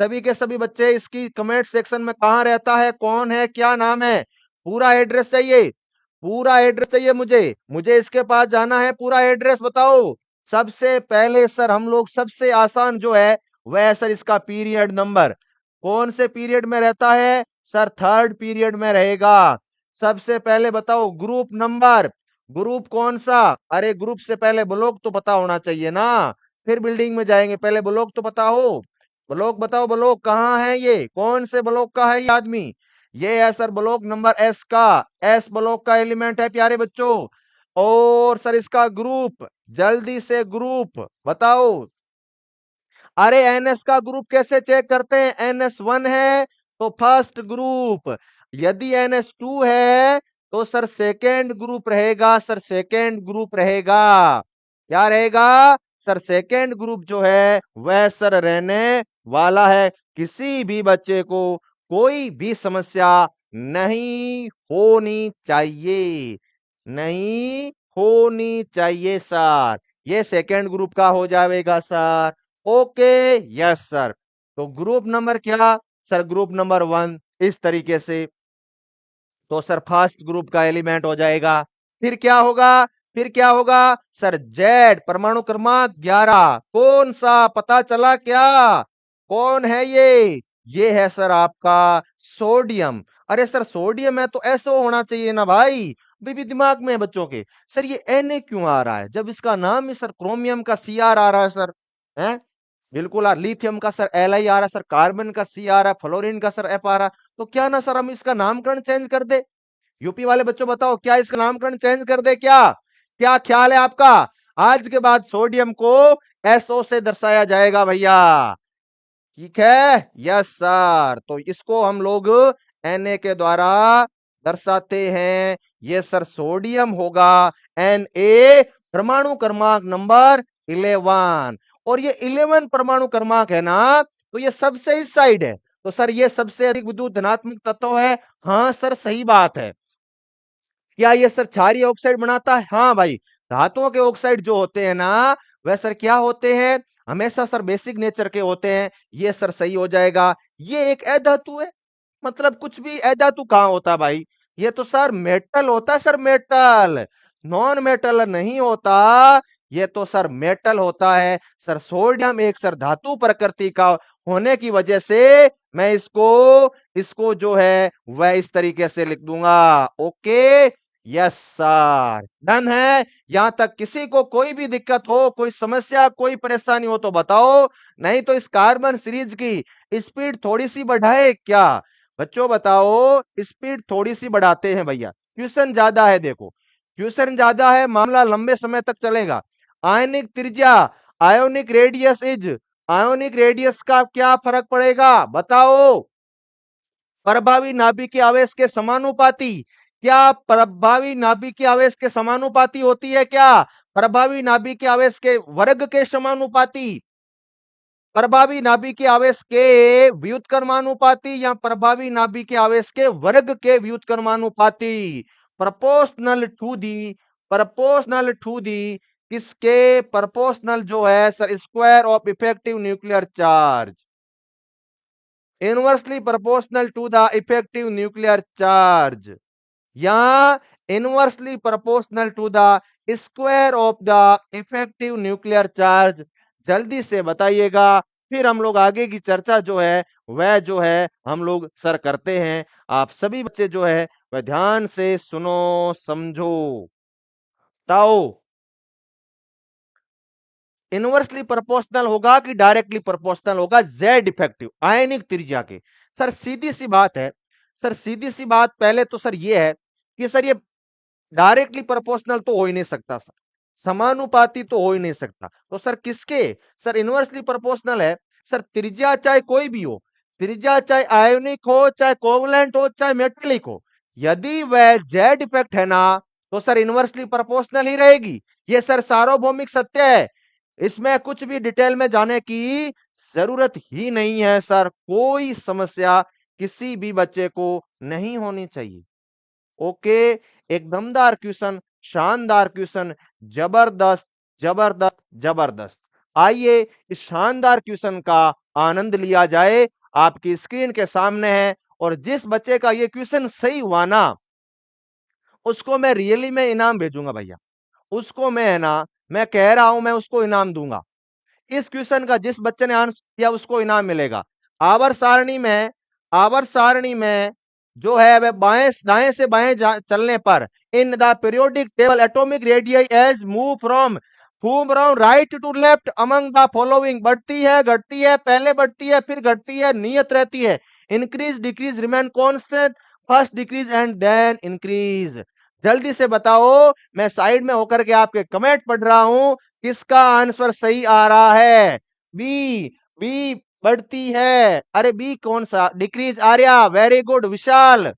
सभी के सभी बच्चे इसकी कमेंट सेक्शन में कहाँ रहता है, कौन है, क्या नाम है, पूरा एड्रेस चाहिए। पूरा एड्रेस चाहिए मुझे, मुझे इसके पास जाना है। पूरा एड्रेस बताओ। सबसे पहले सर हम लोग सबसे आसान जो है वह है सर इसका पीरियड नंबर। कौन से पीरियड में रहता है? सर थर्ड पीरियड में रहेगा। सबसे पहले बताओ ग्रुप नंबर। ग्रुप कौन सा? अरे ग्रुप से पहले ब्लॉक तो पता होना चाहिए ना, फिर बिल्डिंग में जाएंगे, पहले ब्लॉक तो पता हो। ब्लॉक बताओ, ब्लॉक कहाँ है? ये कौन से ब्लॉक का है ये आदमी? ये है सर ब्लॉक नंबर एस का। एस ब्लॉक का एलिमेंट है प्यारे बच्चों। और सर इसका ग्रुप, जल्दी से ग्रुप बताओ। अरे एनएस का ग्रुप कैसे चेक करते हैं? NS1 है तो फर्स्ट ग्रुप, यदि NS2 है तो सर सेकेंड ग्रुप रहेगा। सर सेकेंड ग्रुप रहेगा। क्या रहेगा? सर सेकेंड ग्रुप जो है वह सर रहने वाला है। किसी भी बच्चे को कोई भी समस्या नहीं होनी चाहिए, नहीं होनी चाहिए सर। ये सेकेंड ग्रुप का हो जाएगा सर। Okay, yes sir. तो ग्रुप नंबर क्या? सर ग्रुप नंबर 1 इस तरीके से। तो सर फर्स्ट ग्रुप का एलिमेंट हो जाएगा। फिर क्या होगा? फिर क्या होगा? सर जेड परमाणु क्रमांक 11। कौन सा, पता चला क्या? कौन है ये? ये है सर आपका सोडियम। अरे सर सोडियम है तो एसओ होना चाहिए ना भाई। भी दिमाग में है बच्चों के। सर ये Na क्यों आ रहा है जब इसका नाम ही सर क्रोमियम का Cr आ रहा है सर? है बिल्कुल। लिथियम का सर Li आ रहा है सर, कार्बन का C आ रहा है, फ्लोरीन का सर F आ रहा है। तो क्या ना सर हम इसका नामकरण चेंज कर दे? यूपी वाले बच्चों बताओ, क्या इसका नामकरण चेंज कर दे क्या? क्या ख्याल है आपका? आज के बाद सोडियम को एसओ से दर्शाया जाएगा भैया। ठीक है, यस सर। तो इसको हम लोग Na के द्वारा दर्शाते हैं। ये सर सोडियम होगा, Na परमाणु क्रमांक नंबर 11। और ये 11 परमाणु क्रमांक है ना, तो ये सबसे इस साइड है। तो सर ये सबसे अधिक विद्युत धनात्मक तत्व है। हाँ सर सही बात है। क्या ये सर क्षारीय ऑक्साइड बनाता है? हाँ भाई, धातुओं के ऑक्साइड जो होते हैं ना वह सर क्या होते हैं? हमेशा सर बेसिक नेचर के होते हैं। ये सर सही हो जाएगा। ये एक अधातु है। मतलब कुछ भी अधातु कहां होता है भाई? ये तो सर मेटल होता है सर, मेटल। नॉन मेटल नहीं होता। ये तो सर मेटल होता है सर। सोडियम एक सर धातु प्रकृति का होने की वजह से मैं इसको इसको जो है वह इस तरीके से लिख दूंगा। ओके, यस सर, डन है। यहां तक किसी को कोई भी दिक्कत हो, कोई समस्या, कोई परेशानी हो तो बताओ, नहीं तो इस कार्बन सीरीज की स्पीड थोड़ी सी बढ़ाए क्या? बच्चों बताओ, स्पीड थोड़ी सी बढ़ाते हैं भैया। क्वेश्चन ज्यादा है, देखो क्वेश्चन ज्यादा है, मामला लंबे समय तक चलेगा। आयनिक त्रिज्या, ionic radius is, ionic radius का क्या फर्क पड़ेगा बताओ? प्रभावी नाभिकीय आवेश के समानुपाती। क्या प्रभावी नाभिकीय आवेश के समानुपाती होती है क्या? प्रभावी नाभिकीय आवेश के वर्ग के समानुपाती, प्रभावी नाभिकीय आवेश के व्युत्क्रमानुपाती, या प्रभावी नाभिकीय आवेश के वर्ग के व्युत्क्रमानुपाती? Proportional to the, proportional to the किसके? प्रपोर्शनल जो है sir square of effective nuclear charge, inversely proportional to the effective nuclear charge, या inversely proportional to the square of the effective nuclear charge? जल्दी से बताइएगा, फिर हम लोग आगे की चर्चा जो है वह जो है हम लोग सर करते हैं। आप सभी बच्चे जो है वह ध्यान से सुनो, समझो। ताओ, इनवर्सली प्रोपोर्शनल होगा कि डायरेक्टली प्रोपोर्शनल होगा जेड इफेक्टिव आयनिक त्रिज्या के? सर सीधी सी बात है, सर सीधी सी बात पहले तो सर ये है कि सर ये डायरेक्टली प्रोपोर्शनल तो हो ही नहीं सकता सर, समानुपाती तो हो ही नहीं सकता। तो सर किसके? सर इनवर्सली प्रोपोर्शनल है। सर त्रिज्या चाहे कोई भी हो, त्रिज्या चाहे आयोनिक हो, चाहे कोवलेंट हो, चाहे मेटेलिक हो, यदि वह जेड इफेक्ट है ना, तो सर इनवर्सली प्रोपोर्शनल ही रहेगी। ये सर सार्वभौमिक सत्य है। इसमें कुछ भी डिटेल में जाने की जरूरत ही नहीं है सर। कोई समस्या किसी भी बच्चे को नहीं होनी चाहिए। ओके, एक दमदार क्वेश्चन, शानदार क्वेश्चन, जबरदस्त जबरदस्त जबरदस्त। आइए इस शानदार क्वेश्चन का आनंद लिया जाए। आपकी स्क्रीन के सामने है, और जिस बच्चे का ये क्वेश्चन सही हुआ ना, उसको मैं रियली में इनाम भेजूंगा भैया। उसको मैं है ना, मैं कह रहा हूं, मैं उसको इनाम दूंगा। इस क्वेश्चन का जिस बच्चे ने आंसर किया उसको इनाम मिलेगा। आवर्त सारणी में, आवर्त सारणी में जो है वह बाएं दाएं से बाएं चलने पर in the periodic table atomic radius as move from right to left among the following, बढ़ती है घटती है, पहले बढ़ती है फिर घटती है, नियत रहती है, increase decrease remain constant, first decrease and then increase. जल्दी से बताओ, मैं साइड में होकर के आपके कमेंट पढ़ रहा हूं, किसका आंसर सही आ रहा है? बी, बी बढ़ती है। अरे बी कौन सा? Decrease. Arya very good. Vishal,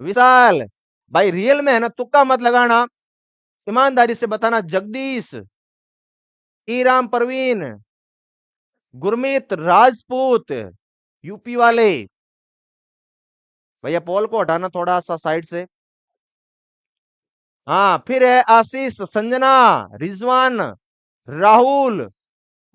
Vishal भाई रियल में है ना, तुक्का मत लगाना, ईमानदारी से बताना। जगदीश, ईराम परवीन, गुरमीत राजपूत, यूपी वाले भैया, पोल को हटाना थोड़ा सा साइड से। हाँ, फिर है Ashish, Sanjana, Rizwan, Rahul,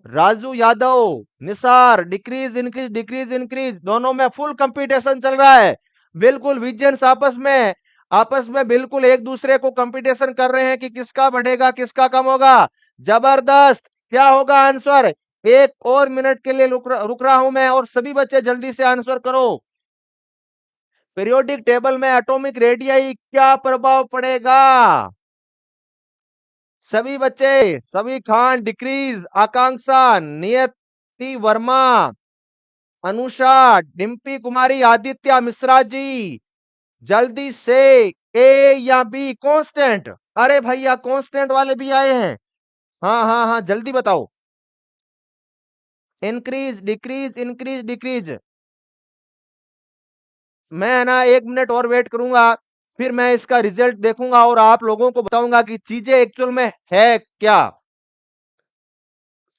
Raju Yadav, Nisar, decrease increase decrease increase, दोनों में फुल कंपटीशन चल रहा है। बिल्कुल विजियंस आपस में बिल्कुल एक दूसरे को कंपटीशन कर रहे हैं कि किसका बढ़ेगा किसका कम होगा। जबरदस्त। क्या होगा आंसर? एक और मिनट के लिए रुक रहा हूं मैं, और सभी बच्चे जल्दी से आंसर करो। पीरियोडिक टेबल में एटॉमिक रेडियस क्या प्रभाव पड़ेगा? सभी बच्चे, सभी खान, डिक्रीज, आकांक्षा, नियति वर्मा, अनुषा, डिम्पी कुमारी, आदित्य मिश्रा जी, जल्दी से। ए या बी कांस्टेंट? अरे भैया कांस्टेंट वाले भी आए हैं। हाँ हाँ हाँ, जल्दी बताओ। Increase decrease increase decrease. मैं ना 1 मिनट और वेट करूंगा, फिर मैं इसका रिजल्ट देखूंगा और आप लोगों को बताऊंगा कि चीजें एक्चुअल में है क्या।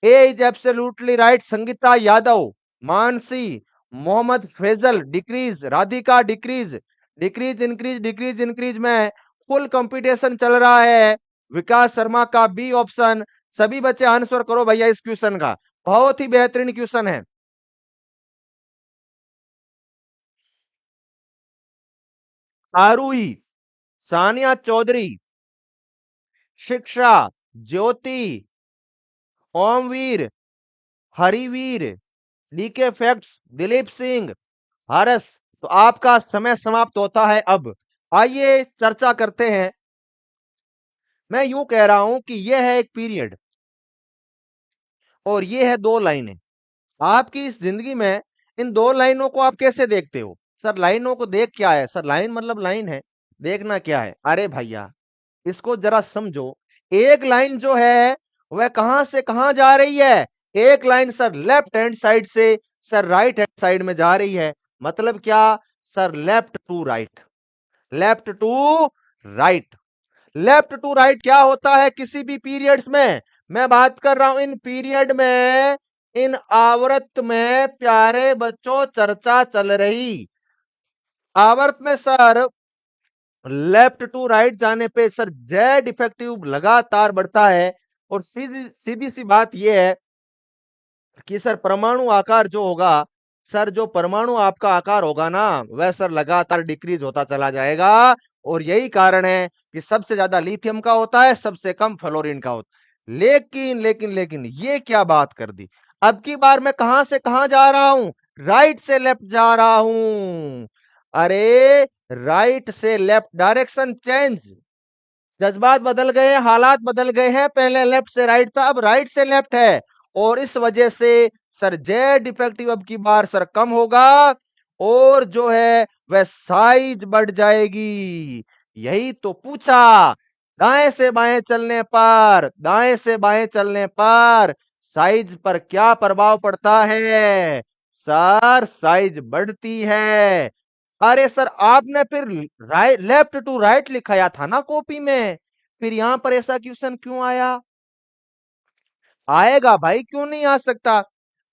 A is absolutely right. Sangeeta Yadav, Mansi, Mohammad Faizal decrease, Radhika decrease, decrease increase decrease increase में फुल कंपटीशन चल रहा है। विकास शर्मा का बी ऑप्शन। सभी बच्चे आंसर करो भैया इस क्वेश्चन का, बहुत ही बेहतरीन क्वेश्चन है। आरूही, सानिया चौधरी, शिक्षा, ज्योति, ओमवीर, हरिवीर, डीके फैक्ट्स, दिलीप सिंह, हरस। तो आपका समय समाप्त होता है अब। आइए चर्चा करते हैं। मैं यूं कह रहा हूं कि यह है एक पीरियड और ये है दो लाइनें। आपकी इस जिंदगी में इन दो लाइनों को आप कैसे देखते हो? सर लाइनों को देख क्या है? सर लाइन मतलब लाइन है, देखना क्या है? अरे भैया इसको जरा समझो। एक लाइन जो है वह कहां से कहां जा रही है? एक line sir left hand side से सर राइट हैंड साइड में जा रही है। मतलब क्या? Sir left to right, left to right. Left to right क्या होता है किसी भी पीरियड्स में? मैं बात कर रहा हूं इन पीरियड में, इन आवर्त में प्यारे बच्चों चर्चा चल रही। आवर्त में सर लेफ्ट टू राइट जाने पे सर जेड इफेक्टिव लगातार बढ़ता है। और सीधी सीधी सी बात यह है कि सर परमाणु आकार जो होगा, सर जो परमाणु आपका आकार होगा ना वह सर लगातार डिक्रीज होता चला जाएगा। और यही कारण है कि सबसे ज्यादा लिथियम का होता है, सबसे कम फ्लोरीन का होता है। लेकिन ये क्या बात कर दी? अब की बार मैं कहां से कहां जा रहा हूं? राइट से लेफ्ट जा रहा हूं। अरे राइट से लेफ्ट, डायरेक्शन चेंज, जज्बात बदल गए हैं, हालात बदल गए हैं। पहले लेफ्ट से राइट था, अब राइट से लेफ्ट है। और इस वजह से सर जेड इफेक्टिव अब की बार सर कम होगा और जो है वह साइज बढ़ जाएगी। यही तो पूछा। दाएं से बाएं चलने पर, दाएं से बाएं चलने पर साइज पर क्या प्रभाव पड़ता है? सर साइज बढ़ती है। अरे सर आपने फिर राइट लेफ्ट टू राइट लिखाया था ना कॉपी में, फिर यहां पर ऐसा क्वेश्चन क्यों आया? आएगा भाई, क्यों नहीं आ सकता?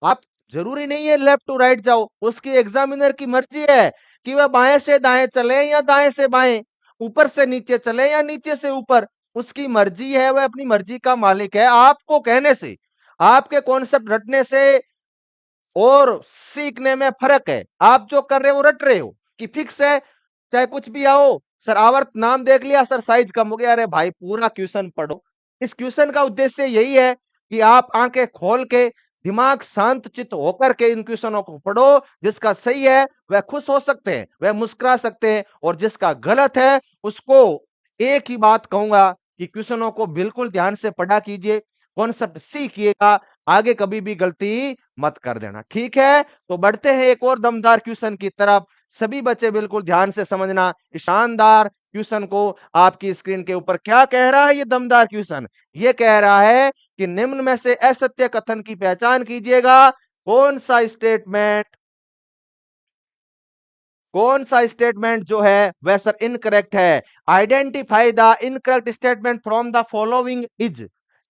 आप जरूरी नहीं है लेफ्ट टू राइट जाओ, उसकी एग्जामिनर की मर्जी है कि वह बाएं से दाएं चले या दाएं से बाएं, ऊपर से नीचे चले या नीचे से ऊपर। उसकी मर्जी है, वह अपनी मर्जी का मालिक है। आपको कहने से, आपके कॉन्सेप्ट रटने से और सीखने में फर्क है। आप जो कर रहे हो रट रहे हो कि फिक्स है चाहे कुछ भी आओ। सर आवर्त नाम देख लिया, सर साइज कम हो गया। अरे भाई पूरा क्वेश्चन पढ़ो। इस क्वेश्चन का उद्देश्य यही है कि आप आंखें खोल के, दिमाग शांत चित्त होकर के इन क्वेश्चनों को पढ़ो। जिसका सही है वह खुश हो सकते हैं, वह मुस्कुरा सकते हैं, और जिसका गलत है उसको एक ही बात कहूंगा कि क्वेश्चनों को बिल्कुल ध्यान से पढ़ा कीजिए, कॉन्सेप्ट सीखिएगा, आगे कभी भी गलती मत कर देना। ठीक है, तो बढ़ते हैं एक और दमदार क्वेश्चन की तरफ। सभी बच्चे बिल्कुल ध्यान से समझना इस शानदार क्वेश्चन को। आपकी स्क्रीन के ऊपर क्या कह रहा है ये दमदार क्वेश्चन? ये कह रहा है कि निम्न में से असत्य कथन की पहचान कीजिएगा। कौन सा स्टेटमेंट, कौन सा स्टेटमेंट जो है वह सर इनकरेक्ट है? Identify the incorrect statement from the following is.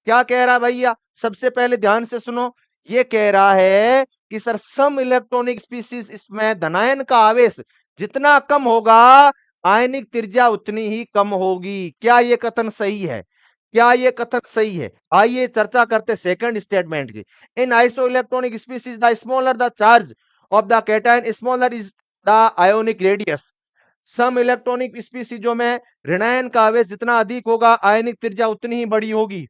क्या कह रहा है भैया? सबसे पहले ध्यान से सुनो। ये कह रहा है कि सर सम इलेक्ट्रॉनिक स्पीसीज, इसमें धनायन का आवेश जितना कम होगा आयनिक त्रिज्या उतनी ही कम होगी। क्या ये कथन सही है? क्या ये कथन सही है? आइए चर्चा करते सेकंड स्टेटमेंट की। In isoelectronic species the smaller the charge of the cation smaller is the ionic radius. सम इलेक्ट्रॉनिक स्पीसीजों में ऋणायन का आवेश जितना अधिक होगा आयनिक त्रिज्या उतनी ही बड़ी होगी।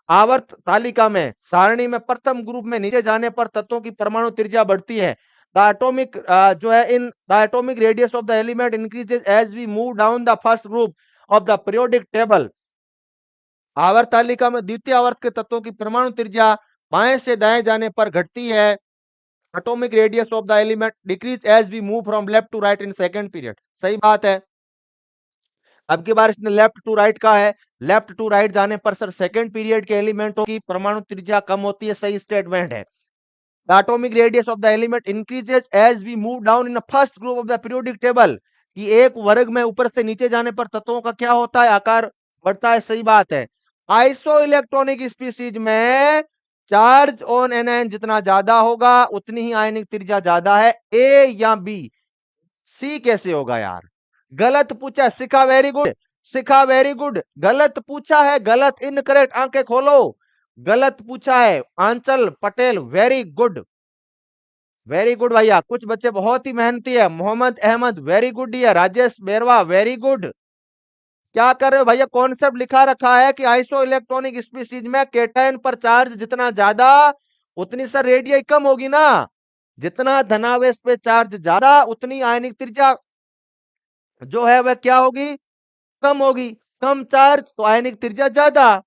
आवर्त तालिका में सारणी में प्रथम ग्रुप में नीचे जाने पर तत्वों की परमाणु त्रिज्या बढ़ती है। द एटॉमिक जो है in the atomic radius of the element increases as we move down the first group of the periodic table. आवर्त तालिका में द्वितीय आवर्त के तत्वों की परमाणु त्रिज्या बाएं से दाएं जाने पर घटती है। Atomic radius of the element decrease as we move from left to right in second period. सही बात है। अब की बार इसने लेफ्ट टू राइट का है, लेफ्ट टू राइट जाने पर सर सेकंड पीरियड के एलिमेंटों की परमाणु त्रिज्या कम होती है। सही स्टेटमेंट है। The atomic radius of the element increases as we move down in the first group of the periodic table. कि एक वर्ग में ऊपर से नीचे जाने पर तत्वों का क्या होता है? आकार बढ़ता है। सही बात है। आइसो इलेक्ट्रॉनिक स्पीसीज में चार्ज ऑन एनायन जितना ज्यादा होगा उतनी ही आयनिक त्रिज्या ज्यादा है। ए या बी? सी कैसे होगा यार? गलत पूछा, सिखा, वेरी गुड। शिखा वेरी गुड, गलत पूछा है, गलत, इनकरेक्ट, आंखें खोलो, गलत पूछा है। Anchal Patel very good, very good भैया, कुछ बच्चे बहुत ही मेहनती है। मोहम्मद अहमद वेरी गुड है। राजेश बेरवा वेरी गुड। क्या कर रहे हो भैया, कॉन्सेप्ट लिखा रखा है कि आइसो इलेक्ट्रॉनिक स्पीसीज में केटायन पर चार्ज जितना ज्यादा उतनी सर रेडियस कम होगी ना, जितना धनावेश पे चार्ज ज्यादा उतनी आयनिक त्रिज्या जो है वह क्या होगी, कम होगी। कम चार्ज तो आयनिक त्रिज्या ज्यादा,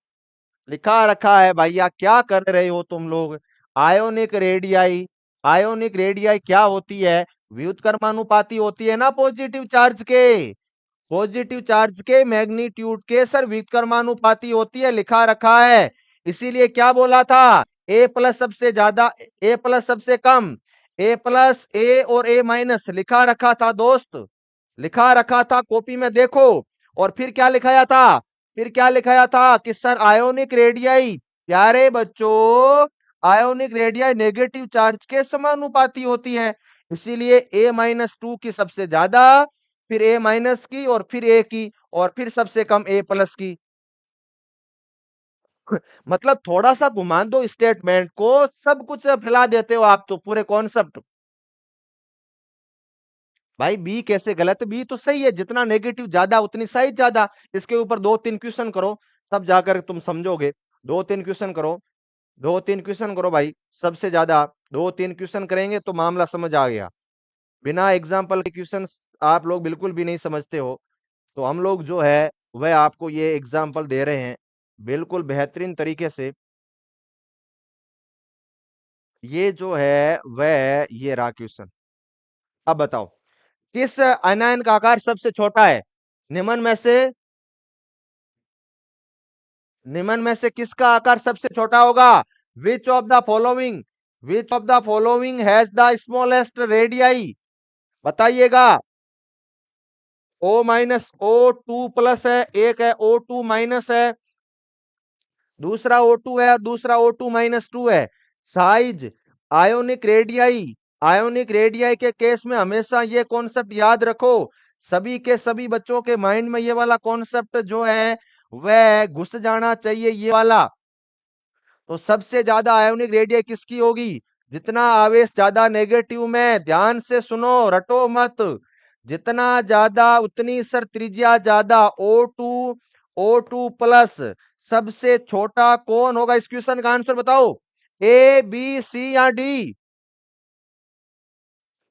लिखा रखा है भैया। क्या कर रहे हो तुम लोग। आयोनिक रेडियाई, आयोनिक रेडियाई क्या होती है, व्युत्क्रमानुपाती होती है ना पॉजिटिव चार्ज के, पॉजिटिव चार्ज के मैग्नीट्यूड के सर व्युत्क्रमानुपाती होती है, लिखा रखा है। इसीलिए क्या बोला था, ए प्लस सबसे ज्यादा, ए प्लस सबसे कम, ए प्लस, ए और ए माइनस लिखा रखा था दोस्त, लिखा रखा था, कॉपी में देखो। और फिर क्या लिखाया था, फिर क्या लिखाया था कि सर आयोनिक रेडियाई, प्यारे बच्चों, आयोनिक रेडियाई नेगेटिव चार्ज के समानुपाती होती है। इसीलिए ए माइनस टू की सबसे ज्यादा, फिर ए माइनस की, और फिर ए की, और फिर सबसे कम ए प्लस की। मतलब थोड़ा सा घुमा दो स्टेटमेंट को, सब कुछ फैला देते हो आप तो, पूरे कॉन्सेप्ट। भाई बी कैसे गलत, बी तो सही है, जितना नेगेटिव ज्यादा उतनी साइज ज्यादा। इसके ऊपर दो तीन क्वेश्चन करो, तब जाकर तुम समझोगे। दो तीन क्वेश्चन करो, दो तीन क्वेश्चन करो भाई, सबसे ज्यादा दो तीन क्वेश्चन करेंगे तो मामला समझ आ गया। बिना एग्जाम्पल के क्वेश्चन आप लोग बिल्कुल भी नहीं समझते हो, तो हम लोग जो है वह आपको ये एग्जाम्पल दे रहे हैं बिल्कुल बेहतरीन तरीके से। ये जो है वह ये रहा क्वेश्चन। अब बताओ किस अनायन का आकार सबसे छोटा है, निम्न में से, निम्न में से किसका आकार सबसे छोटा होगा। Which of the following, which of the following has the smallest radii, बताइएगा। O minus O two plus है, एक है ओ टू माइनस है, दूसरा O2 है और दूसरा O2 माइनस टू है। Size, ionic radii, ionic radii के केस में हमेशा ये कॉन्सेप्ट याद रखो, सभी के सभी बच्चों के माइंड में ये वाला कॉन्सेप्ट जो है वह घुस जाना चाहिए, ये वाला। तो सबसे ज्यादा आयोनिक रेडियाई किसकी होगी, जितना आवेश ज्यादा नेगेटिव में, ध्यान से सुनो रटो मत, जितना ज्यादा उतनी सर त्रिज्या ज्यादा, O2, O2 प्लस। सबसे छोटा कौन होगा, इस क्वेश्चन का आंसर बताओ, ए बी सी या D.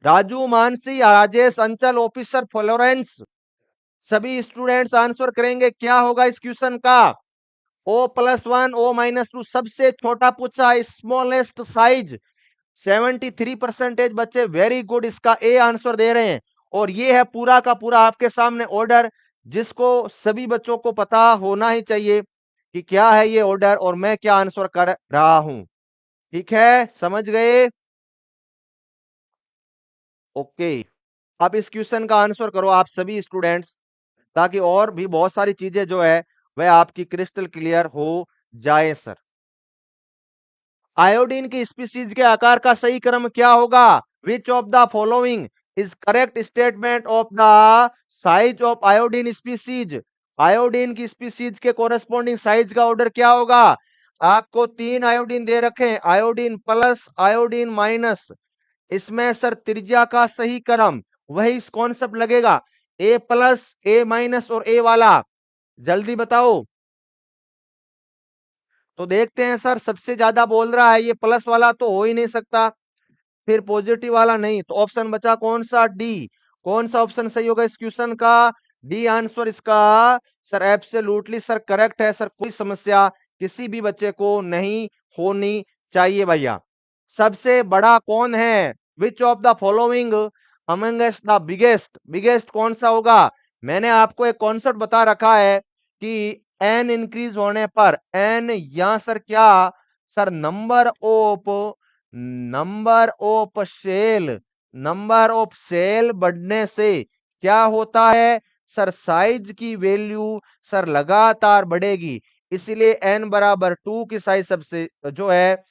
Raju, Mansi, Rajesh, Anchal, officer, Florence, सभी स्टूडेंट्स आंसर करेंगे। क्या होगा इस क्वेश्चन का, O plus one, O minus two, सबसे छोटा पूछा, स्मॉलेस्ट साइज। 73% बच्चे वेरी गुड, इसका ए आंसर दे रहे हैं। और ये है पूरा का पूरा आपके सामने ऑर्डर, जिसको सभी बच्चों को पता होना ही चाहिए कि क्या है ये ऑर्डर और मैं क्या आंसर कर रहा हूं। ठीक है, समझ गए। ओके, अब इस क्वेश्चन का आंसर करो आप सभी स्टूडेंट्स, ताकि और भी बहुत सारी चीजें जो है वह आपकी क्रिस्टल क्लियर हो जाए। सर, आयोडीन की स्पीसीज के आकार का सही क्रम क्या होगा, which of the following is correct statement of the size of iodine species. Iodine की स्पीसीज के कोरेस्पॉन्डिंग साइज का ऑर्डर क्या होगा। आपको तीन आयोडीन दे रखे हैं, आयोडीन प्लस, आयोडीन माइनस। इसमें सर त्रिज्या का सही क्रम वही कॉन्सेप्ट लगेगा, ए प्लस, ए माइनस और ए वाला। जल्दी बताओ। तो देखते हैं सर, सबसे ज्यादा बोल रहा है ये प्लस वाला, तो हो ही नहीं सकता, फिर पॉजिटिव वाला नहीं, तो ऑप्शन बचा कौन सा, डी। कौन सा ऑप्शन सही होगा इस क्वेश्चन का, डी आंसर इसका। सर एब्सोल्युटली सर करेक्ट है सर, कोई समस्या किसी भी बच्चे को नहीं होनी चाहिए भैया। सबसे बड़ा कौन है, विच of the following amongst the biggest, biggest कौन सा होगा। मैंने आपको एक कॉन्सेप्ट बता रखा है कि एन इंक्रीज होने पर, एन या सर क्या, sir number of, number of cell, number of cell बढ़ने से क्या होता है, सर साइज की वैल्यू सर लगातार बढ़ेगी। इसलिए एन बराबर टू की साइज सबसे जो है,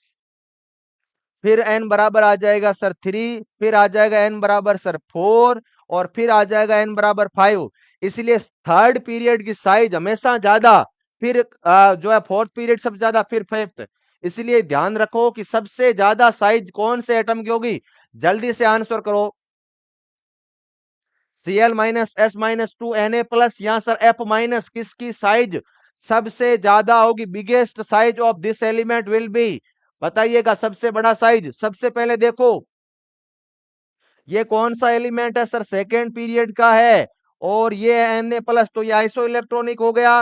फिर एन बराबर आ जाएगा सर थ्री, फिर आ जाएगा एन बराबर सर फोर, और फिर आ जाएगा एन बराबर फाइव। इसलिए थर्ड पीरियड की साइज हमेशा ज्यादा, फिर जो है फोर्थ पीरियड सबसे ज्यादा, फिर फिफ्थ। इसलिए ध्यान रखो कि सबसे ज्यादा साइज कौन से एटम की होगी। जल्दी से आंसर करो। Cl minus S minus to Na plus, यहां सर F माइनस किसकी साइज सबसे ज्यादा होगी? Biggest size of this element will be, बताइएगा सबसे बड़ा साइज। सबसे पहले देखो ये कौन सा एलिमेंट है सर, सेकेंड पीरियड का है, और ये Na प्लस, तो ये आइसो इलेक्ट्रॉनिक हो गया।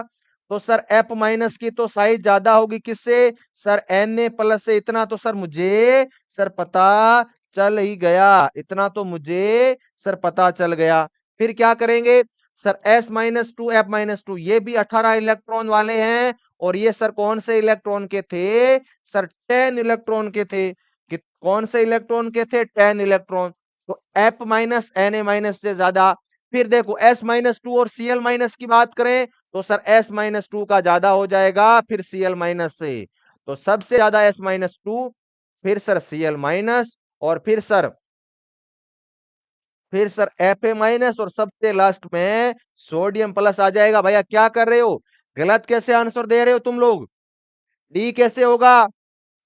तो सर F माइनस की तो साइज ज्यादा होगी किससे सर, Na प्लस से। इतना तो सर मुझे सर पता चल ही गया, इतना तो मुझे सर पता चल गया। फिर क्या करेंगे sir, S minus two F minus two, ये भी 18 इलेक्ट्रॉन वाले हैं, और ये सर कौन से इलेक्ट्रॉन के थे सर, 10 इलेक्ट्रॉन के थे। कि कौन से इलेक्ट्रॉन के थे, 10 इलेक्ट्रॉन। तो F माइनस Na माइनस से ज्यादा। फिर देखो S माइनस टू और Cl माइनस की बात करें तो सर S माइनस टू का ज्यादा हो जाएगा, फिर Cl माइनस से। तो सबसे ज्यादा S माइनस टू, फिर सर Cl माइनस, और फिर सर Fa माइनस, और सबसे लास्ट में सोडियम प्लस आ जाएगा। भैया क्या कर रहे हो, गलत कैसे आंसर दे रहे हो तुम लोग? डी कैसे होगा,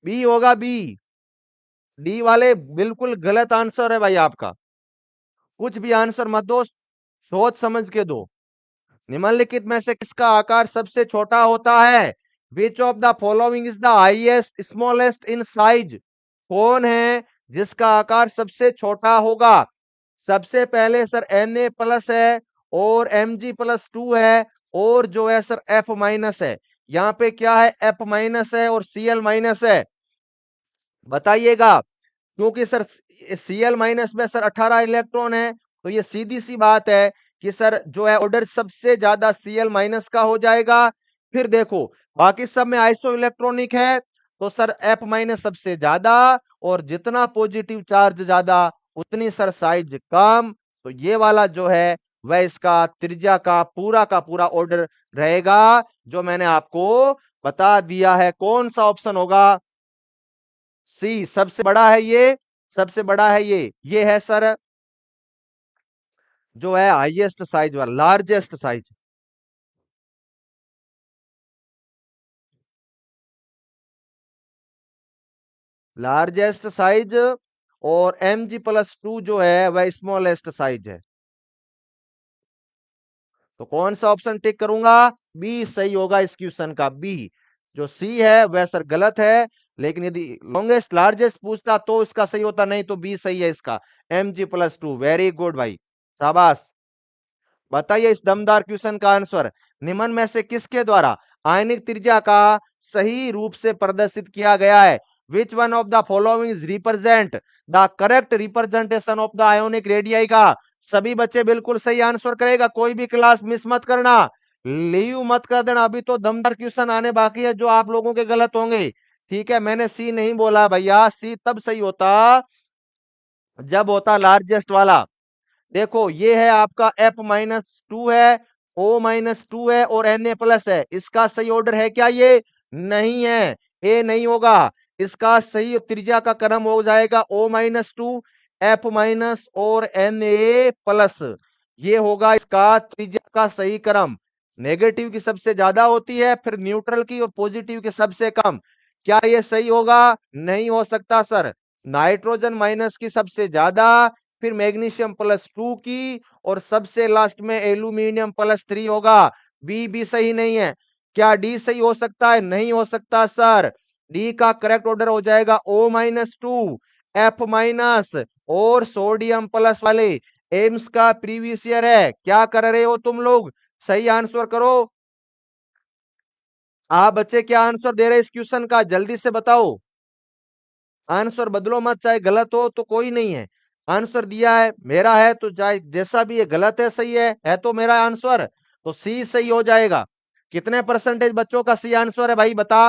बी होगा, बी। डी वाले बिल्कुल गलत आंसर है भाई आपका। कुछ भी आंसर मत दो, सोच समझ के दो। निम्नलिखित में से किसका आकार सबसे छोटा होता है? विच of the following is the highest smallest in size? कौन है जिसका आकार सबसे छोटा होगा? सबसे पहले सर Na प्लस है, और Mg प्लस टू है, और जो है सर F माइनस है। यहाँ पे क्या है, F माइनस है और Cl माइनस है, बताइएगा। क्योंकि सर Cl माइनस में सर 18 इलेक्ट्रॉन है, तो ये सीधी सी बात है कि सर जो है ऑर्डर सबसे ज्यादा Cl माइनस का हो जाएगा। फिर देखो बाकी सब में आइसो इलेक्ट्रॉनिक है, तो सर F माइनस सबसे ज्यादा, और जितना पॉजिटिव चार्ज ज्यादा उतनी सर साइज कम। तो ये वाला जो है वह इसका त्रिज्या का पूरा ऑर्डर रहेगा, जो मैंने आपको बता दिया है। कौन सा ऑप्शन होगा? सी सबसे बड़ा है ये, सबसे बड़ा है ये है सर जो है हाईएस्ट साइज वाला, लार्जेस्ट साइज। लार्जेस्ट साइज, और Mg प्लस टू जो है वह स्मॉलेस्ट साइज है। तो कौन सा ऑप्शन टिक करूंगा? बी सही होगा इस क्वेश्चन का, बी। जो सी है वह सर गलत है, लेकिन यदि लॉन्गेस्ट लार्जेस्ट पूछता तो इसका सही होता, नहीं तो बी सही है इसका, Mg plus two. Very good भाई, शाबाश। बताइए इस दमदार क्वेश्चन का आंसर, निम्न में से किसके द्वारा आयनिक त्रिज्या का सही रूप से प्रदर्शित किया गया है? विच one of the following represent the correct representation of the ionic radii का? सभी बच्चे बिल्कुल सही आंसर करेगा, कोई भी क्लास मिस मत करना, लीव मत कर देना। अभी तो दमदार क्वेश्चन आने बाकी है जो आप लोगों के गलत होंगे। ठीक है, मैंने सी नहीं बोला भैया, सी तब सही होता जब होता लार्जेस्ट वाला। देखो ये है आपका F माइनस टू है, O माइनस टू है, और Na प्लस है। इसका सही ऑर्डर है क्या ये? नहीं है, ए नहीं होगा। इसका सही त्रिज्या का क्रम हो जाएगा O minus two, F minus और Na प्लस। ये होगा इसका त्रिज्या का सही क्रम। नेगेटिव की सबसे ज्यादा होती है, फिर न्यूट्रल की, और पॉजिटिव की सबसे कम। क्या ये सही होगा? नहीं हो सकता सर। नाइट्रोजन माइनस की सबसे ज्यादा, फिर मैग्नीशियम प्लस टू की, और सबसे लास्ट में एल्यूमिनियम प्लस थ्री होगा। बी भी सही नहीं है। क्या डी सही हो सकता है? नहीं हो सकता सर। डी का करेक्ट ऑर्डर हो जाएगा O minus two, F minus, और सोडियम प्लस वाले। एम्स का प्रीवियस ईयर है, क्या कर रहे हो तुम लोग? सही आंसर करो। आप बच्चे क्या आंसर दे रहे इस क्वेश्चन का, जल्दी से बताओ। आंसर बदलो मत, चाहे गलत हो तो कोई नहीं है। आंसर दिया है, मेरा है, तो चाहे जैसा भी है, गलत है सही है तो मेरा आंसर, तो सी सही हो जाएगा। कितने परसेंटेज बच्चों का सी आंसर है भाई बता?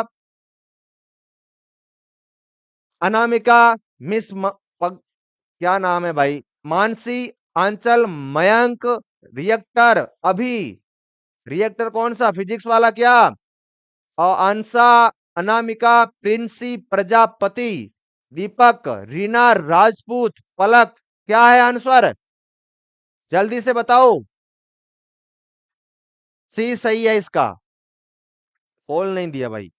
अनामिका, मिस क्या नाम है भाई, मानसी, आंचल, मयंक, रिएक्टर अभी, रिएक्टर कौन सा, फिजिक्स वाला क्या? और अंसा, अनामिका, प्रिंसी, प्रजापति, दीपक, रीना, राजपूत, पलक। क्या है आंसर, जल्दी से बताओ। सी सही है इसका। पोल नहीं दिया भाई।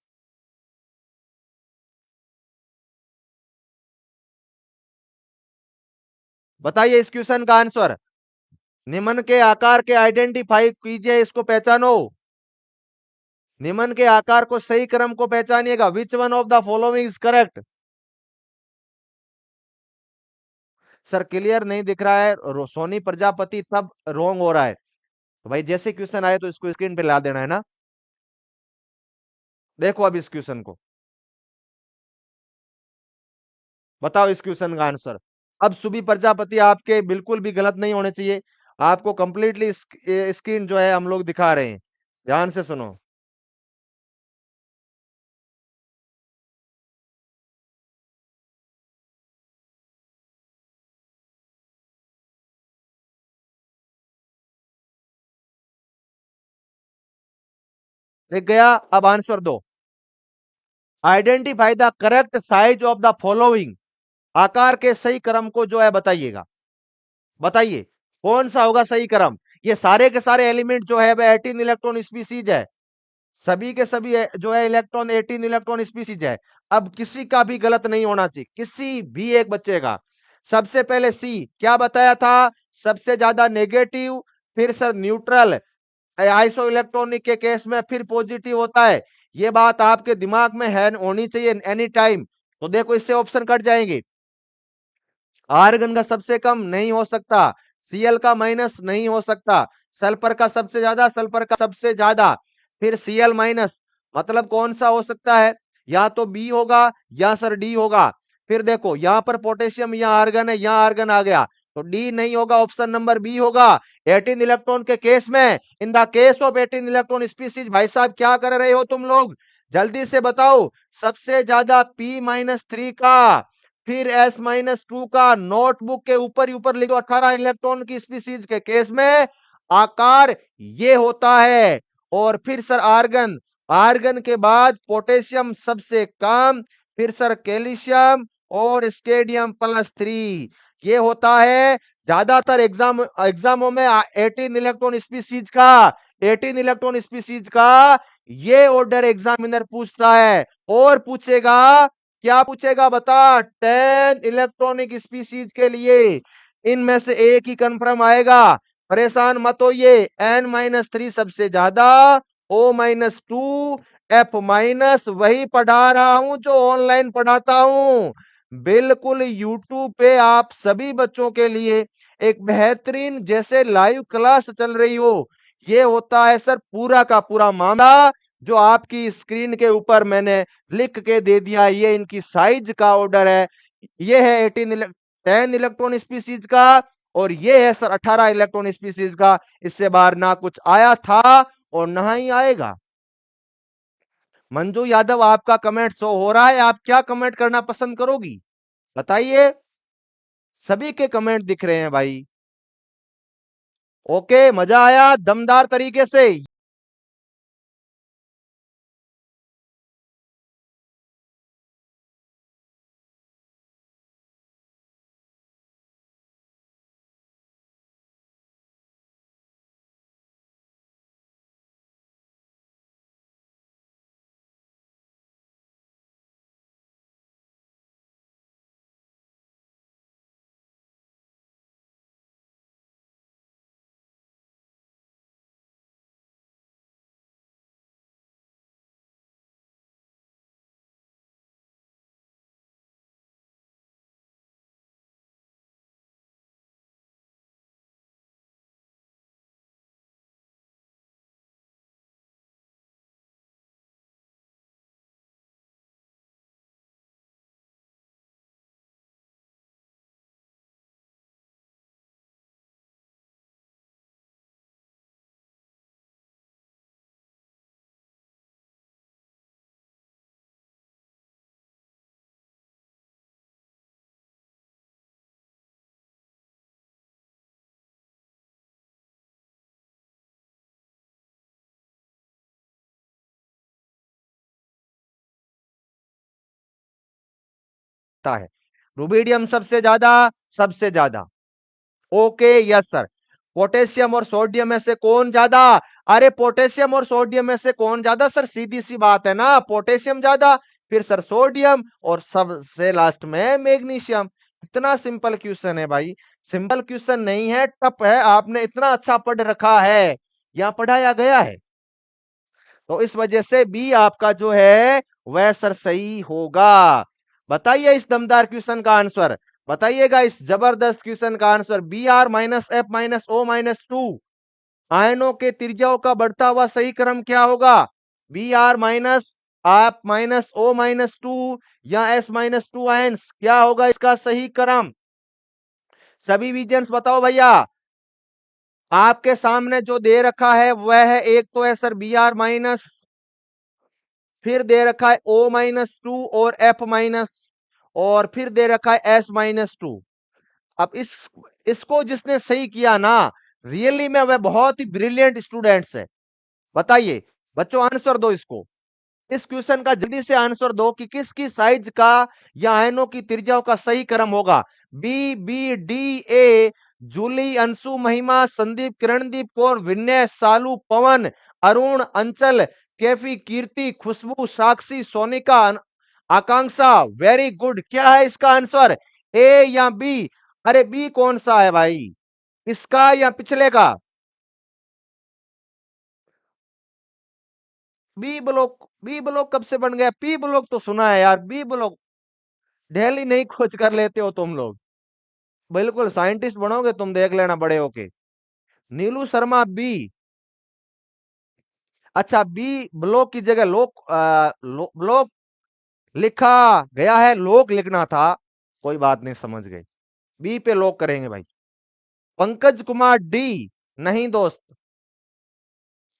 बताइए इस क्वेश्चन का आंसर। निम्न के आकार के आइडेंटिफाई कीजिए, इसको पहचानो। निम्न के आकार को सही क्रम को पहचानिएगा। Which one of the following is correct. Sir clear नहीं दिख रहा है, सोनी प्रजापति तब रॉन्ग हो रहा है। तो भाई जैसे क्वेश्चन आए तो इसको स्क्रीन पे ला देना है ना। देखो अब इस क्वेश्चन को, बताओ इस क्वेश्चन का आंसर। अब सुबी प्रजापति आपके बिल्कुल भी गलत नहीं होने चाहिए। आपको कंप्लीटली स्क्रीन जो है हम लोग दिखा रहे हैं, ध्यान से सुनो। दिख गया? अब आंसर दो। Identify the correct size of the following. आकार के सही क्रम को जो है बताइएगा। बताइए कौन सा होगा सही क्रम। ये सारे के सारे एलिमेंट जो है वह 18 इलेक्ट्रॉन स्पीसीज है। सभी के सभी जो है इलेक्ट्रॉन 18 इलेक्ट्रॉन स्पीसीज है। अब किसी का भी गलत नहीं होना चाहिए, किसी भी एक बच्चे का। सबसे पहले सी क्या बताया था? सबसे ज्यादा नेगेटिव, फिर सर न्यूट्रल, आइसो इलेक्ट्रॉनिक के केस में फिर पॉजिटिव होता है। ये बात आपके दिमाग में है होनी चाहिए एनी टाइम। तो देखो इससे ऑप्शन कट जाएंगे। आर्गन का सबसे कम नहीं हो सकता, सीएल का माइनस नहीं हो सकता, सल्फर का सबसे ज्यादा, सल्फर का सबसे ज्यादा, फिर सीएल माइनस। मतलब कौन सा हो सकता है? या तो बी होगा या सर डी होगा। फिर देखो यहां पर पोटेशियम, यहाँ आर्गन है, यहाँ आर्गन आ गया, तो डी नहीं होगा, ऑप्शन नंबर बी होगा। 18 इलेक्ट्रॉन के केस में, in the case of 18 electron species, भाई साहब क्या कर रहे हो तुम लोग? जल्दी से बताओ। सबसे ज्यादा P-3 का, फिर S-2 का, नोटबुक के ऊपर ही ऊपर लिखो। 18 इलेक्ट्रॉन की स्पीसीज के केस में आकार ये होता है। और फिर सर आर्गन, आर्गन के बाद पोटेशियम सबसे कम, फिर सर कैल्शियम और स्केडियम +3, ये होता है। ज्यादातर एग्जामों में 18 इलेक्ट्रॉन स्पीसीज का, 18 इलेक्ट्रॉन स्पीसीज का ये ऑर्डर एग्जामिनर पूछता है। और पूछेगा, क्या पूछेगा बता? 10 इलेक्ट्रॉनिक स्पीसीज के लिए इनमें से एक ही कंफर्म आएगा। परेशान मत होइए। N-3 सबसे ज्यादा, O-2, F- वही पढ़ा रहा हूं जो ऑनलाइन पढ़ाता हूं। बिल्कुल यूट्यूब पे आप सभी बच्चों के लिए एक बेहतरीन जैसे लाइव क्लास चल रही हो। ये होता है सर पूरा का पूरा मामला, जो आपकी स्क्रीन के ऊपर मैंने लिख के दे दिया। ये इनकी साइज का ऑर्डर है। ये है 10 इलेक्ट्रॉन स्पीसीज का, और ये है सर 18 इलेक्ट्रॉन स्पीसीज का। इससे बाहर ना कुछ आया था और ना ही आएगा। मंजू यादव आपका कमेंट शो हो रहा है, आप क्या कमेंट करना पसंद करोगी बताइए? सभी के कमेंट दिख रहे हैं भाई। ओके, मजा आया दमदार तरीके से। है रुबिडियम सबसे ज्यादा, सबसे ज्यादा। Okay, yes sir. पोटेशियम और सोडियम में से कौन ज्यादा? अरे पोटेशियम और सोडियम में से कौन ज्यादा सर? सीधी सी बात है ना, पोटेशियम ज्यादा, फिर सर सोडियम, और सबसे लास्ट में मैग्नीशियम। इतना सिंपल क्वेश्चन है भाई, सिंपल क्वेश्चन नहीं है, टफ है। आपने इतना अच्छा पढ़ रखा है, यहां पढ़ाया गया है, तो इस वजह से बी आपका जो है वह सर सही होगा। बताइए इस दमदार क्वेश्चन का आंसर, बताइएगा इस जबरदस्त क्वेश्चन का answer. B R minus F minus O minus two आयनों के त्रिज्याओं का बढ़ता हुआ सही क्रम क्या होगा? B R minus F minus O minus two या एस माइनस टू आयंस, क्या होगा इसका सही क्रम? सभी विजन्स बताओ भैया। आपके सामने जो दे रखा है वह है, एक तो है सर बी आर माइनस, फिर दे रखा है ओ माइनस टू और एफ माइनस, और फिर दे रखा है एस माइनस टू। अब इसको जिसने सही किया ना, रियली में वह बहुत ही ब्रिलियंट स्टूडेंट्स है। बताइए बच्चों, आंसर दो इसको, इस क्वेश्चन का जल्दी से आंसर दो कि किसकी साइज का या आयनों की त्रिज्याओं का सही क्रम होगा? बी, बी, डी, ए, जूली, अंशु, महिमा, संदीप, किरणदीप कौर, विनय, सालू, पवन, अरुण, अंचल, कैफी, कीर्ति, खुशबू, साक्षी, सोनिका, आकांक्षा। वेरी गुड, क्या है इसका आंसर, ए या बी? अरे बी कौन सा है भाई, इसका या पिछले का? बी ब्लॉक, बी ब्लॉक कब से बन गया? पी ब्लॉक तो सुना है यार, बी ब्लॉक डेली नहीं खोज कर लेते हो तुम लोग। बिल्कुल साइंटिस्ट बनोगे तुम, देख लेना बड़े होके। नीलू शर्मा बी, अच्छा बी ब्लॉक की जगह लोक ब्लॉक लिखा गया है, लोक लिखना था, कोई बात नहीं, समझ गए। बी पे लॉक करेंगे भाई। पंकज कुमार डी, नहीं दोस्त,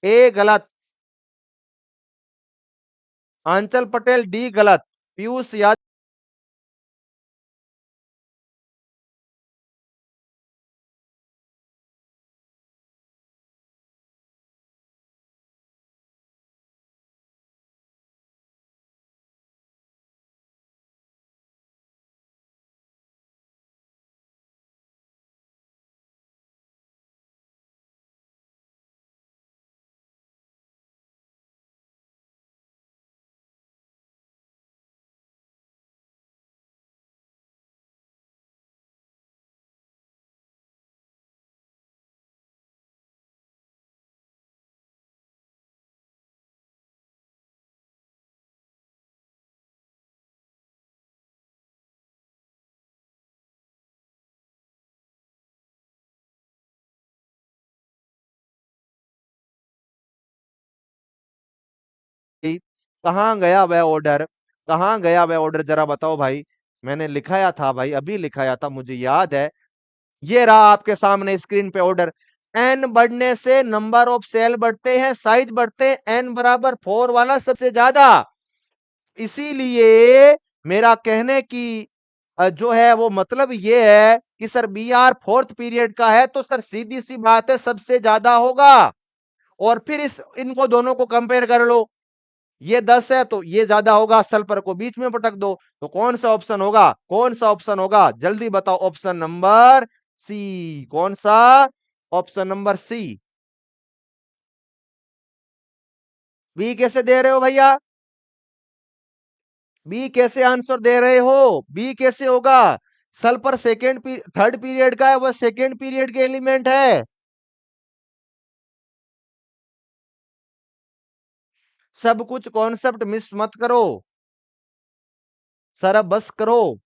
ए गलत। आंचल पटेल डी गलत। पीयूष यादव, कहां गया वह ऑर्डर, कहां गया वह ऑर्डर, जरा बताओ भाई। मैंने लिखाया था भाई, अभी लिखाया था, मुझे याद है। ये रहा आपके सामने स्क्रीन पे ऑर्डर। एन बढ़ने से नंबर ऑफ सेल बढ़ते हैं, साइज बढ़ते हैं, एन बराबर 4 वाला सबसे ज्यादा। इसीलिए मेरा कहने की जो है वो मतलब ये है कि sir B R fourth period का है, तो सर सीधी सी बात है सबसे ज्यादा होगा। और फिर इनको दोनों को कंपेयर कर लो, ये 10 है तो ये ज्यादा होगा, सल्फर को बीच में पटक दो, तो कौन सा ऑप्शन होगा, कौन सा ऑप्शन होगा, जल्दी बताओ। ऑप्शन नंबर सी, कौन सा? Option number C. बी कैसे दे रहे हो भैया, बी कैसे आंसर दे रहे हो? बी कैसे होगा? सल्फर थर्ड पीरियड का है, वह सेकेंड पीरियड के एलिमेंट है। सब कुछ कॉन्सेप्ट मिस मत करो सर, अब बस करो,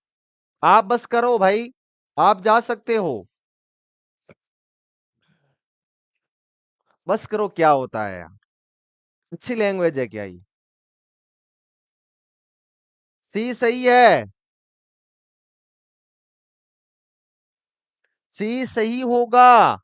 आप बस करो भाई, आप जा सकते हो, बस करो, क्या होता है यार, अच्छी लैंग्वेज है क्या ये? सी सही है, सी सही होगा।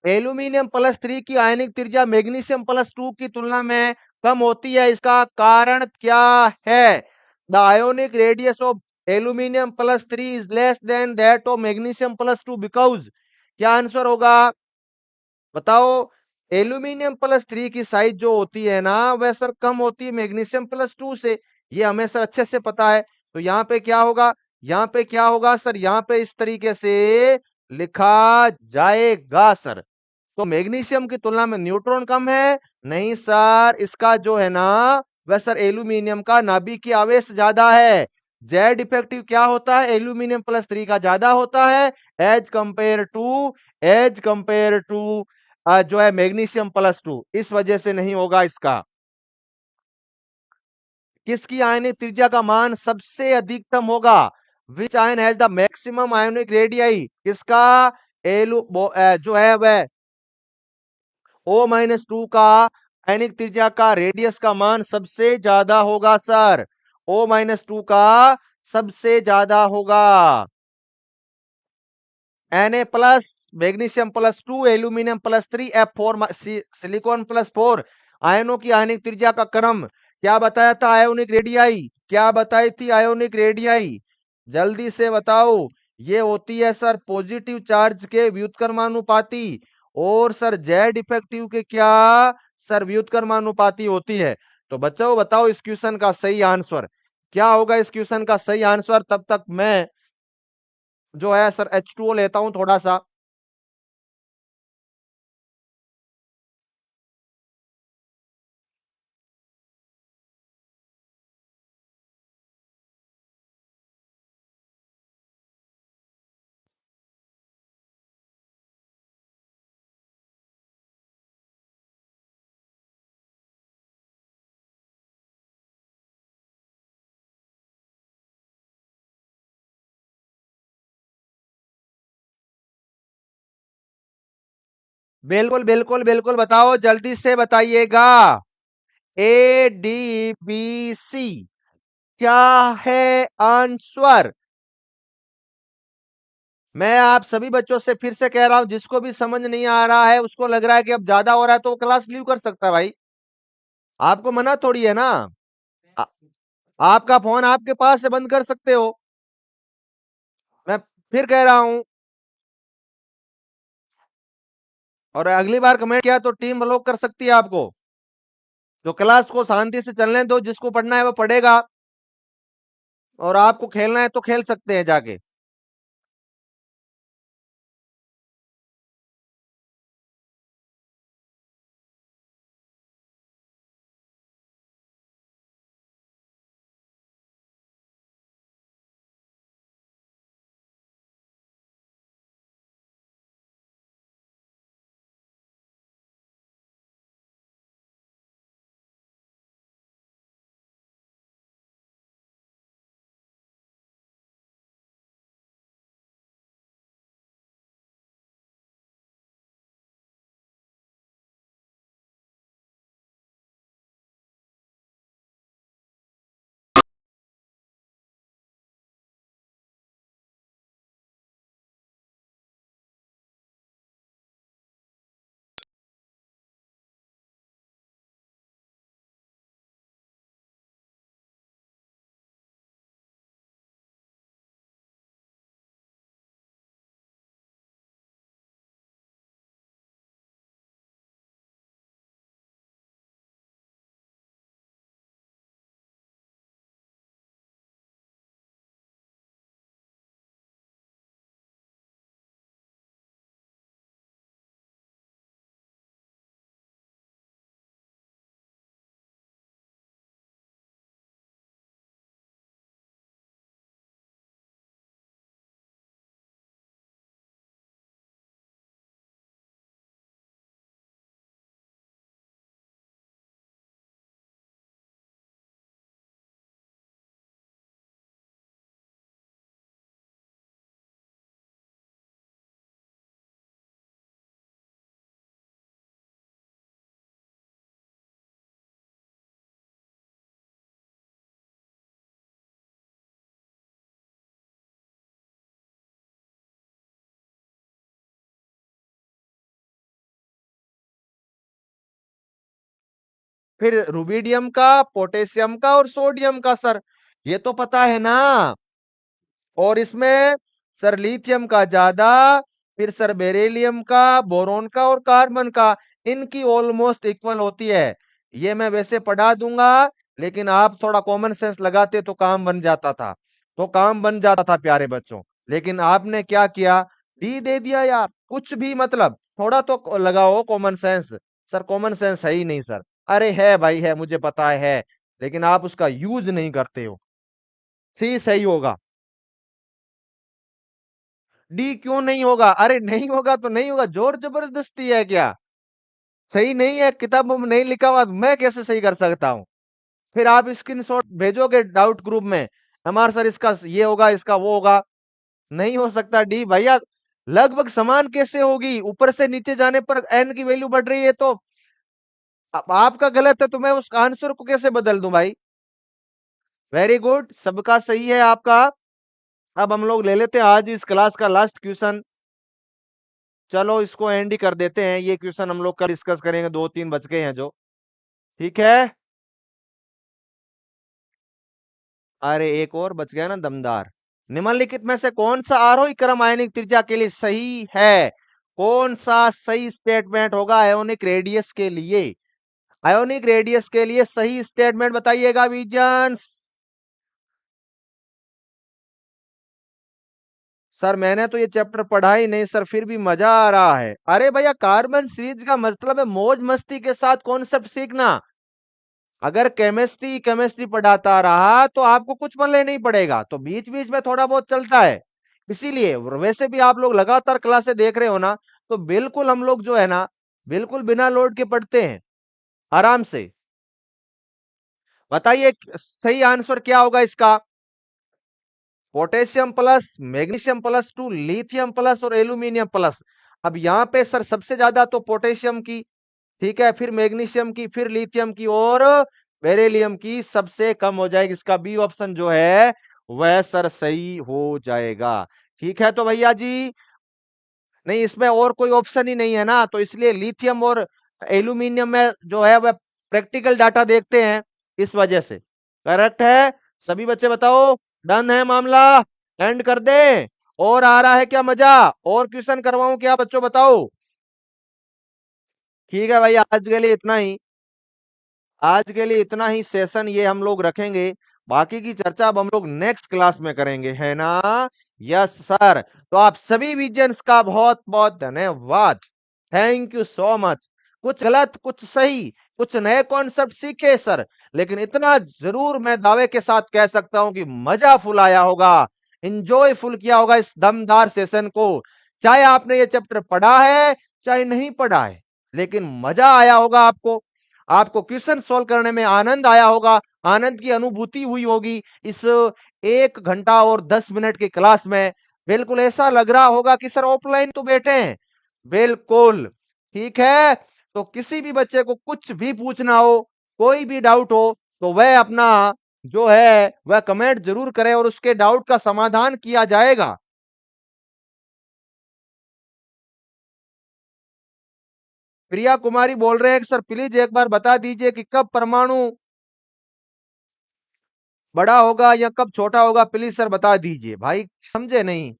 एल्यूमिनियम प्लस 3 की आयनिक त्रिज्या मैग्नीशियम प्लस 2 की तुलना में कम होती है, इसका कारण क्या है? The ionic radius of aluminium plus 3 is less than that of magnesium plus 2 because, क्या आंसर होगा बताओ? एल्यूमिनियम प्लस 3 की साइज जो होती है ना, वह सर कम होती है मैग्नीशियम प्लस 2 से, ये हमें सर अच्छे से पता है। तो यहाँ पे क्या होगा, यहाँ पे क्या होगा सर, यहाँ पे इस तरीके से लिखा जाएगा सर। तो मैग्नीशियम की तुलना में न्यूट्रॉन कम है, नहीं सर, इसका जो है ना वह सर एल्यूमिनियम का नाभिकीय आवेश ज्यादा है। जेड इफेक्टिव क्या होता है, एल्यूमिनियम +3 का ज्यादा होता है एज कंपेयर टू जो है मैग्नीशियम +2, इस वजह से नहीं होगा इसका। किसकी आयनिक त्रिज्या का मान सबसे अधिकतम होगा, विच ion has the maximum ionic radii, किसका, जो है वह O-2 का आयनिक त्रिज्या का रेडियस का मान सबसे ज्यादा होगा सर, O-2 का सबसे ज्यादा होगा। Na+, magnesium +2, aluminium +3, F4, silicon +4 आयनों की आयनिक त्रिज्या का क्रम क्या बताया था, आयोनिक रेडियाई, क्या बताई थी आयोनिक रेडियाई, जल्दी से बताओ। ये होती है सर पॉजिटिव चार्ज के व्युत्क्रमानुपाती, और सर जेड इफेक्टिव के क्या, सर व्युत्क्रमानुपाती होती है। तो बच्चों बताओ इस क्वेश्चन का सही आंसर क्या होगा, इस क्वेश्चन का सही आंसर। तब तक मैं जो है सर H2O लेता हूं थोड़ा सा। बिल्कुल बिल्कुल बिल्कुल, बताओ जल्दी से बताइएगा। ADBC क्या है आंसर। मैं आप सभी बच्चों से फिर से कह रहा हूं, जिसको भी समझ नहीं आ रहा है, उसको लग रहा है कि अब ज्यादा हो रहा है, तो वो क्लास लीव कर सकता है भाई, आपको मना थोड़ी है ना। आ, आपका फोन आपके पास से बंद कर सकते हो। मैं फिर कह रहा हूं, और अगली बार कमेंट किया तो टीम ब्लॉक कर सकती है आपको। तो क्लास को शांति से चलने दो, जिसको पढ़ना है वो पढ़ेगा, और आपको खेलना है तो खेल सकते हैं जाके। फिर रुबिडियम का, पोटेशियम का और सोडियम का सर, ये तो पता है ना। और इसमें सर लिथियम का ज्यादा, फिर सर बेरिलियम का, बोरोन का और कार्बन का, इनकी ऑलमोस्ट इक्वल होती है। ये मैं वैसे पढ़ा दूंगा, लेकिन आप थोड़ा कॉमन सेंस लगाते तो काम बन जाता था। तो काम बन जाता था प्यारे बच्चों। लेकिन आपने क्या किया, डी दे दिया यार। कुछ भी मतलब थोड़ा तो लगाओ common sense. Sir common sense है ही नहीं सर। अरे है भाई है, मुझे पता है, लेकिन आप उसका यूज नहीं करते हो। सी सही होगा। डी क्यों नहीं होगा? अरे नहीं होगा तो नहीं होगा, जोर जबरदस्ती है क्या? सही नहीं है, किताब में नहीं लिखा हुआ, मैं कैसे सही कर सकता हूं? फिर आप स्क्रीनशॉट भेजोगे डाउट ग्रुप में, हमारे सर इसका ये होगा, इसका वो होगा। नहीं हो सकता डी भैया। लगभग समान कैसे होगी? ऊपर से नीचे जाने पर एन की वैल्यू बढ़ रही है, तो अब आपका गलत है तो मैं उस आंसर को कैसे बदल दूं भाई? वेरी गुड, सबका सही है आपका। अब हम लोग ले लेते हैं आज इस क्लास का लास्ट क्वेश्चन। चलो इसको एंड ही कर देते हैं, ये क्वेश्चन हम लोग कल डिस्कस करेंगे, 2-3 बच गए हैं जो। ठीक है। अरे एक और बच गया ना दमदार। निम्नलिखित में से कौन सा आरोही क्रम आयनिक त्रिज्या के लिए सही है? कौन सा सही स्टेटमेंट होगा आयोनिक रेडियस के लिए? आयोनिक रेडियस के लिए सही स्टेटमेंट बताइएगा विजन्स। सर मैंने तो ये चैप्टर पढ़ा ही नहीं सर, फिर भी मजा आ रहा है। अरे भैया कार्बन सीरीज का मतलब है मौज मस्ती के साथ कॉन्सेप्ट सीखना। अगर केमिस्ट्री केमिस्ट्री पढ़ाता रहा तो आपको कुछ पढ़ने नहीं पड़ेगा, तो बीच बीच में थोड़ा बहुत चलता है। इसीलिए वैसे भी आप लोग लगातार क्लासें देख रहे हो ना, तो बिल्कुल हम लोग जो है ना, बिल्कुल बिना लोड के पढ़ते हैं, आराम से। बताइए सही आंसर क्या होगा इसका? Potassium plus, magnesium plus two, lithium plus और एल्यूमिनियम प्लस। अब यहाँ पे सर सबसे ज्यादा तो पोटेशियम की, ठीक है, फिर मैग्नीशियम की, फिर लिथियम की और बेरिलियम की सबसे कम हो जाएगी। इसका बी ऑप्शन जो है वह सर सही हो जाएगा। ठीक है तो भैया जी, नहीं इसमें और कोई ऑप्शन ही नहीं है ना, तो इसलिए लिथियम और एल्यूमिनियम में जो है वह प्रैक्टिकल डाटा देखते हैं, इस वजह से करेक्ट है। सभी बच्चे बताओ, डन है मामला? एंड कर दे? और आ रहा है क्या मजा? और क्वेश्चन करवाऊं क्या बच्चों बताओ? ठीक है भाई, आज के लिए इतना ही। आज के लिए इतना ही सेशन ये हम लोग रखेंगे। बाकी की चर्चा अब हम लोग नेक्स्ट क्लास में करेंगे, है ना? Yes sir. तो आप सभी विजन्स का बहुत बहुत धन्यवाद। Thank you so much. कुछ गलत कुछ सही, कुछ नए कॉन्सेप्ट सीखे सर, लेकिन इतना जरूर मैं दावे के साथ कह सकता हूं कि मजा फुल आया होगा, इंजॉय फुल किया होगा इस दमदार सेशन को। चाहे आपने ये चैप्टर पढ़ा है चाहे नहीं पढ़ा है, लेकिन मजा आया होगा आपको। आपको क्वेश्चन सॉल्व करने में आनंद आया होगा, आनंद की अनुभूति हुई होगी इस 1 घंटा और 10 मिनट की क्लास में। बिल्कुल ऐसा लग रहा होगा कि सर ऑफलाइन तो बैठे हैं। बिल्कुल ठीक है। तो किसी भी बच्चे को कुछ भी पूछना हो, कोई भी डाउट हो, तो वह अपना जो है वह कमेंट जरूर करे और उसके डाउट का समाधान किया जाएगा। प्रिया कुमारी बोल रहे हैं कि सर प्लीज एक बार बता दीजिए कि कब परमाणु बड़ा होगा या कब छोटा होगा, प्लीज सर बता दीजिए। भाई समझे नहीं?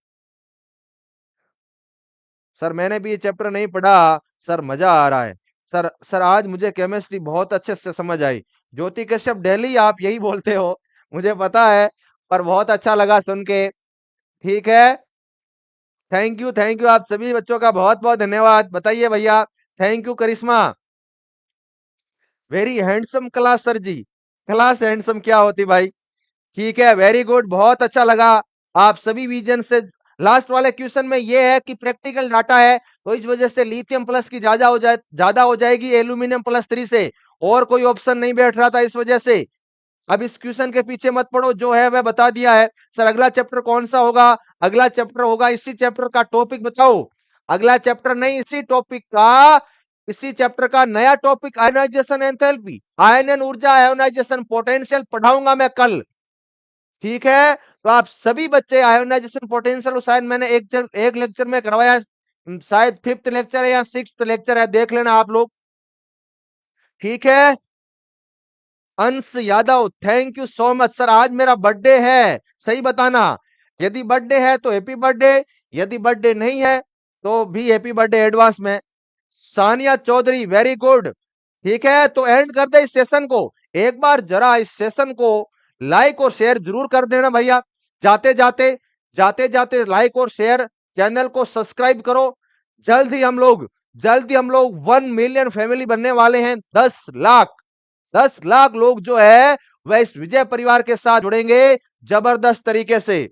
सर मैंने भी ये चैप्टर नहीं पढ़ा। सर मजा आ रहा है। सर आज मुझे केमिस्ट्री बहुत अच्छे से समझ आई। ज्योति कश्यप डेली आप यही बोलते हो, मुझे पता है, पर बहुत अच्छा लगा सुन के। ठीक है। थैंक यू आप सभी बच्चों का बहुत बहुत धन्यवाद। बताइए भैया। Thank you Karishma. Very handsome class sir जी। क्लास हैंडसम क्या होती भाई? ठीक है, वेरी गुड, बहुत अच्छा लगा। आप सभी विजन से लास्ट वाले क्वेश्चन में ये है कि प्रैक्टिकल डाटा है, तो इस वजह से लिथियम प्लस की ज्यादा हो जाएगी एल्यूमिनियम प्लस 3 से। और कोई ऑप्शन नहीं बैठ रहा था इस वजह से। अब इस क्वेश्चन के पीछे मत पड़ो, जो है वह बता दिया है। सर अगला चैप्टर कौन सा होगा? अगला चैप्टर होगा, इसी चैप्टर का टॉपिक बताओ। अगला चैप्टर नहीं, इसी टॉपिक का, इसी चैप्टर का नया टॉपिक आयनाइजेशन एंथैल्पी, आयनन ऊर्जा, आयोनाइजेशन पोटेंशियल पढ़ाऊंगा मैं कल। ठीक है। तो आप सभी बच्चे आयोनाइजेशन पोटेंशियल शायद मैंने एक लेक्चर में करवाया, शायद 5th लेक्चर है या 6th लेक्चर है, देख लेना आप लोग। ठीक है। अंश Yadav, thank you so much sir. आज मेरा बर्थडे है, सही बताना। यदि बर्थडे है तो हैप्पी बर्थडे, यदि बर्थडे नहीं है तो भी हैप्पी बर्थडे एडवांस में। Saniya Chaudhary, very good. ठीक है, तो एंड कर दे इस सेशन को। एक बार जरा इस सेशन को लाइक और शेयर जरूर कर देना भैया। जाते जाते लाइक और शेयर, चैनल को सब्सक्राइब करो। जल्द ही हम लोग 1 मिलियन फैमिली बनने वाले हैं। 10 लाख लोग जो है वह इस विजय परिवार के साथ जुड़ेंगे जबरदस्त तरीके से।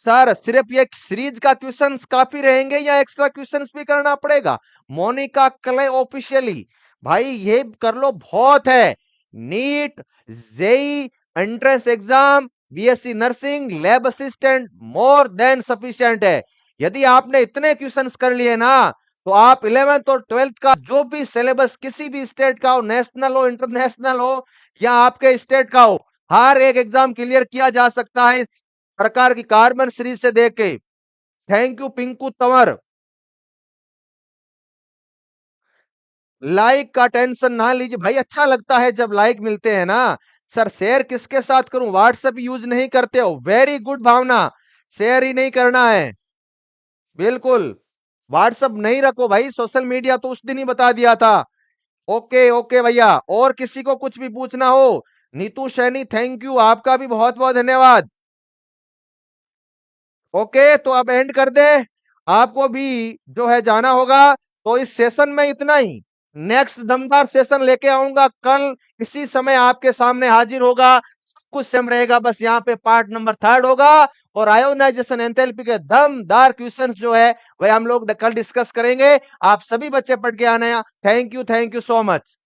सर सिर्फ ये सीरीज का क्वेश्चंस काफी रहेंगे या एक्स्ट्रा क्वेश्चंस भी करना पड़ेगा? मोनिका क्ले ऑफिशियली, भाई ये कर लो, बहुत है। NEET, JEE, entrance exam, BSc nursing, lab assistant, more than sufficient है। यदि आपने इतने क्वेश्चंस कर लिए ना, तो आप 11th और 12th का जो भी सिलेबस किसी भी स्टेट का हो, नेशनल हो, इंटरनेशनल हो या आपके स्टेट का हो, हर एक एग्जाम क्लियर किया जा सकता है सरकार की कार्बन सीरीज से देख के। Thank you Pinku Tanwar. Like का टेंशन ना लीजिए भाई, अच्छा लगता है जब लाइक मिलते हैं ना। सर शेयर किसके साथ करूं? व्हाट्सएप यूज नहीं करते हो, वेरी गुड भावना, शेयर ही नहीं करना है। बिल्कुल, व्हाट्सएप नहीं रखो भाई, सोशल मीडिया तो उस दिन ही बता दिया था। ओके ओके भैया, और किसी को कुछ भी पूछना हो? नीतू सैनी थैंक यू, आपका भी बहुत बहुत धन्यवाद। ओके तो अब एंड कर दे, आपको भी जो है जाना होगा। तो इस सेशन में इतना ही, नेक्स्ट दमदार सेशन लेके आऊंगा कल इसी समय आपके सामने हाजिर होगा। सब कुछ सेम रहेगा, बस यहाँ पे पार्ट नंबर 3 होगा और आयोनाइजेशन एंथैल्पी के दमदार क्वेश्चंस जो है वह हम लोग कल डिस्कस करेंगे। आप सभी बच्चे पढ़ के आना। Thank you so much.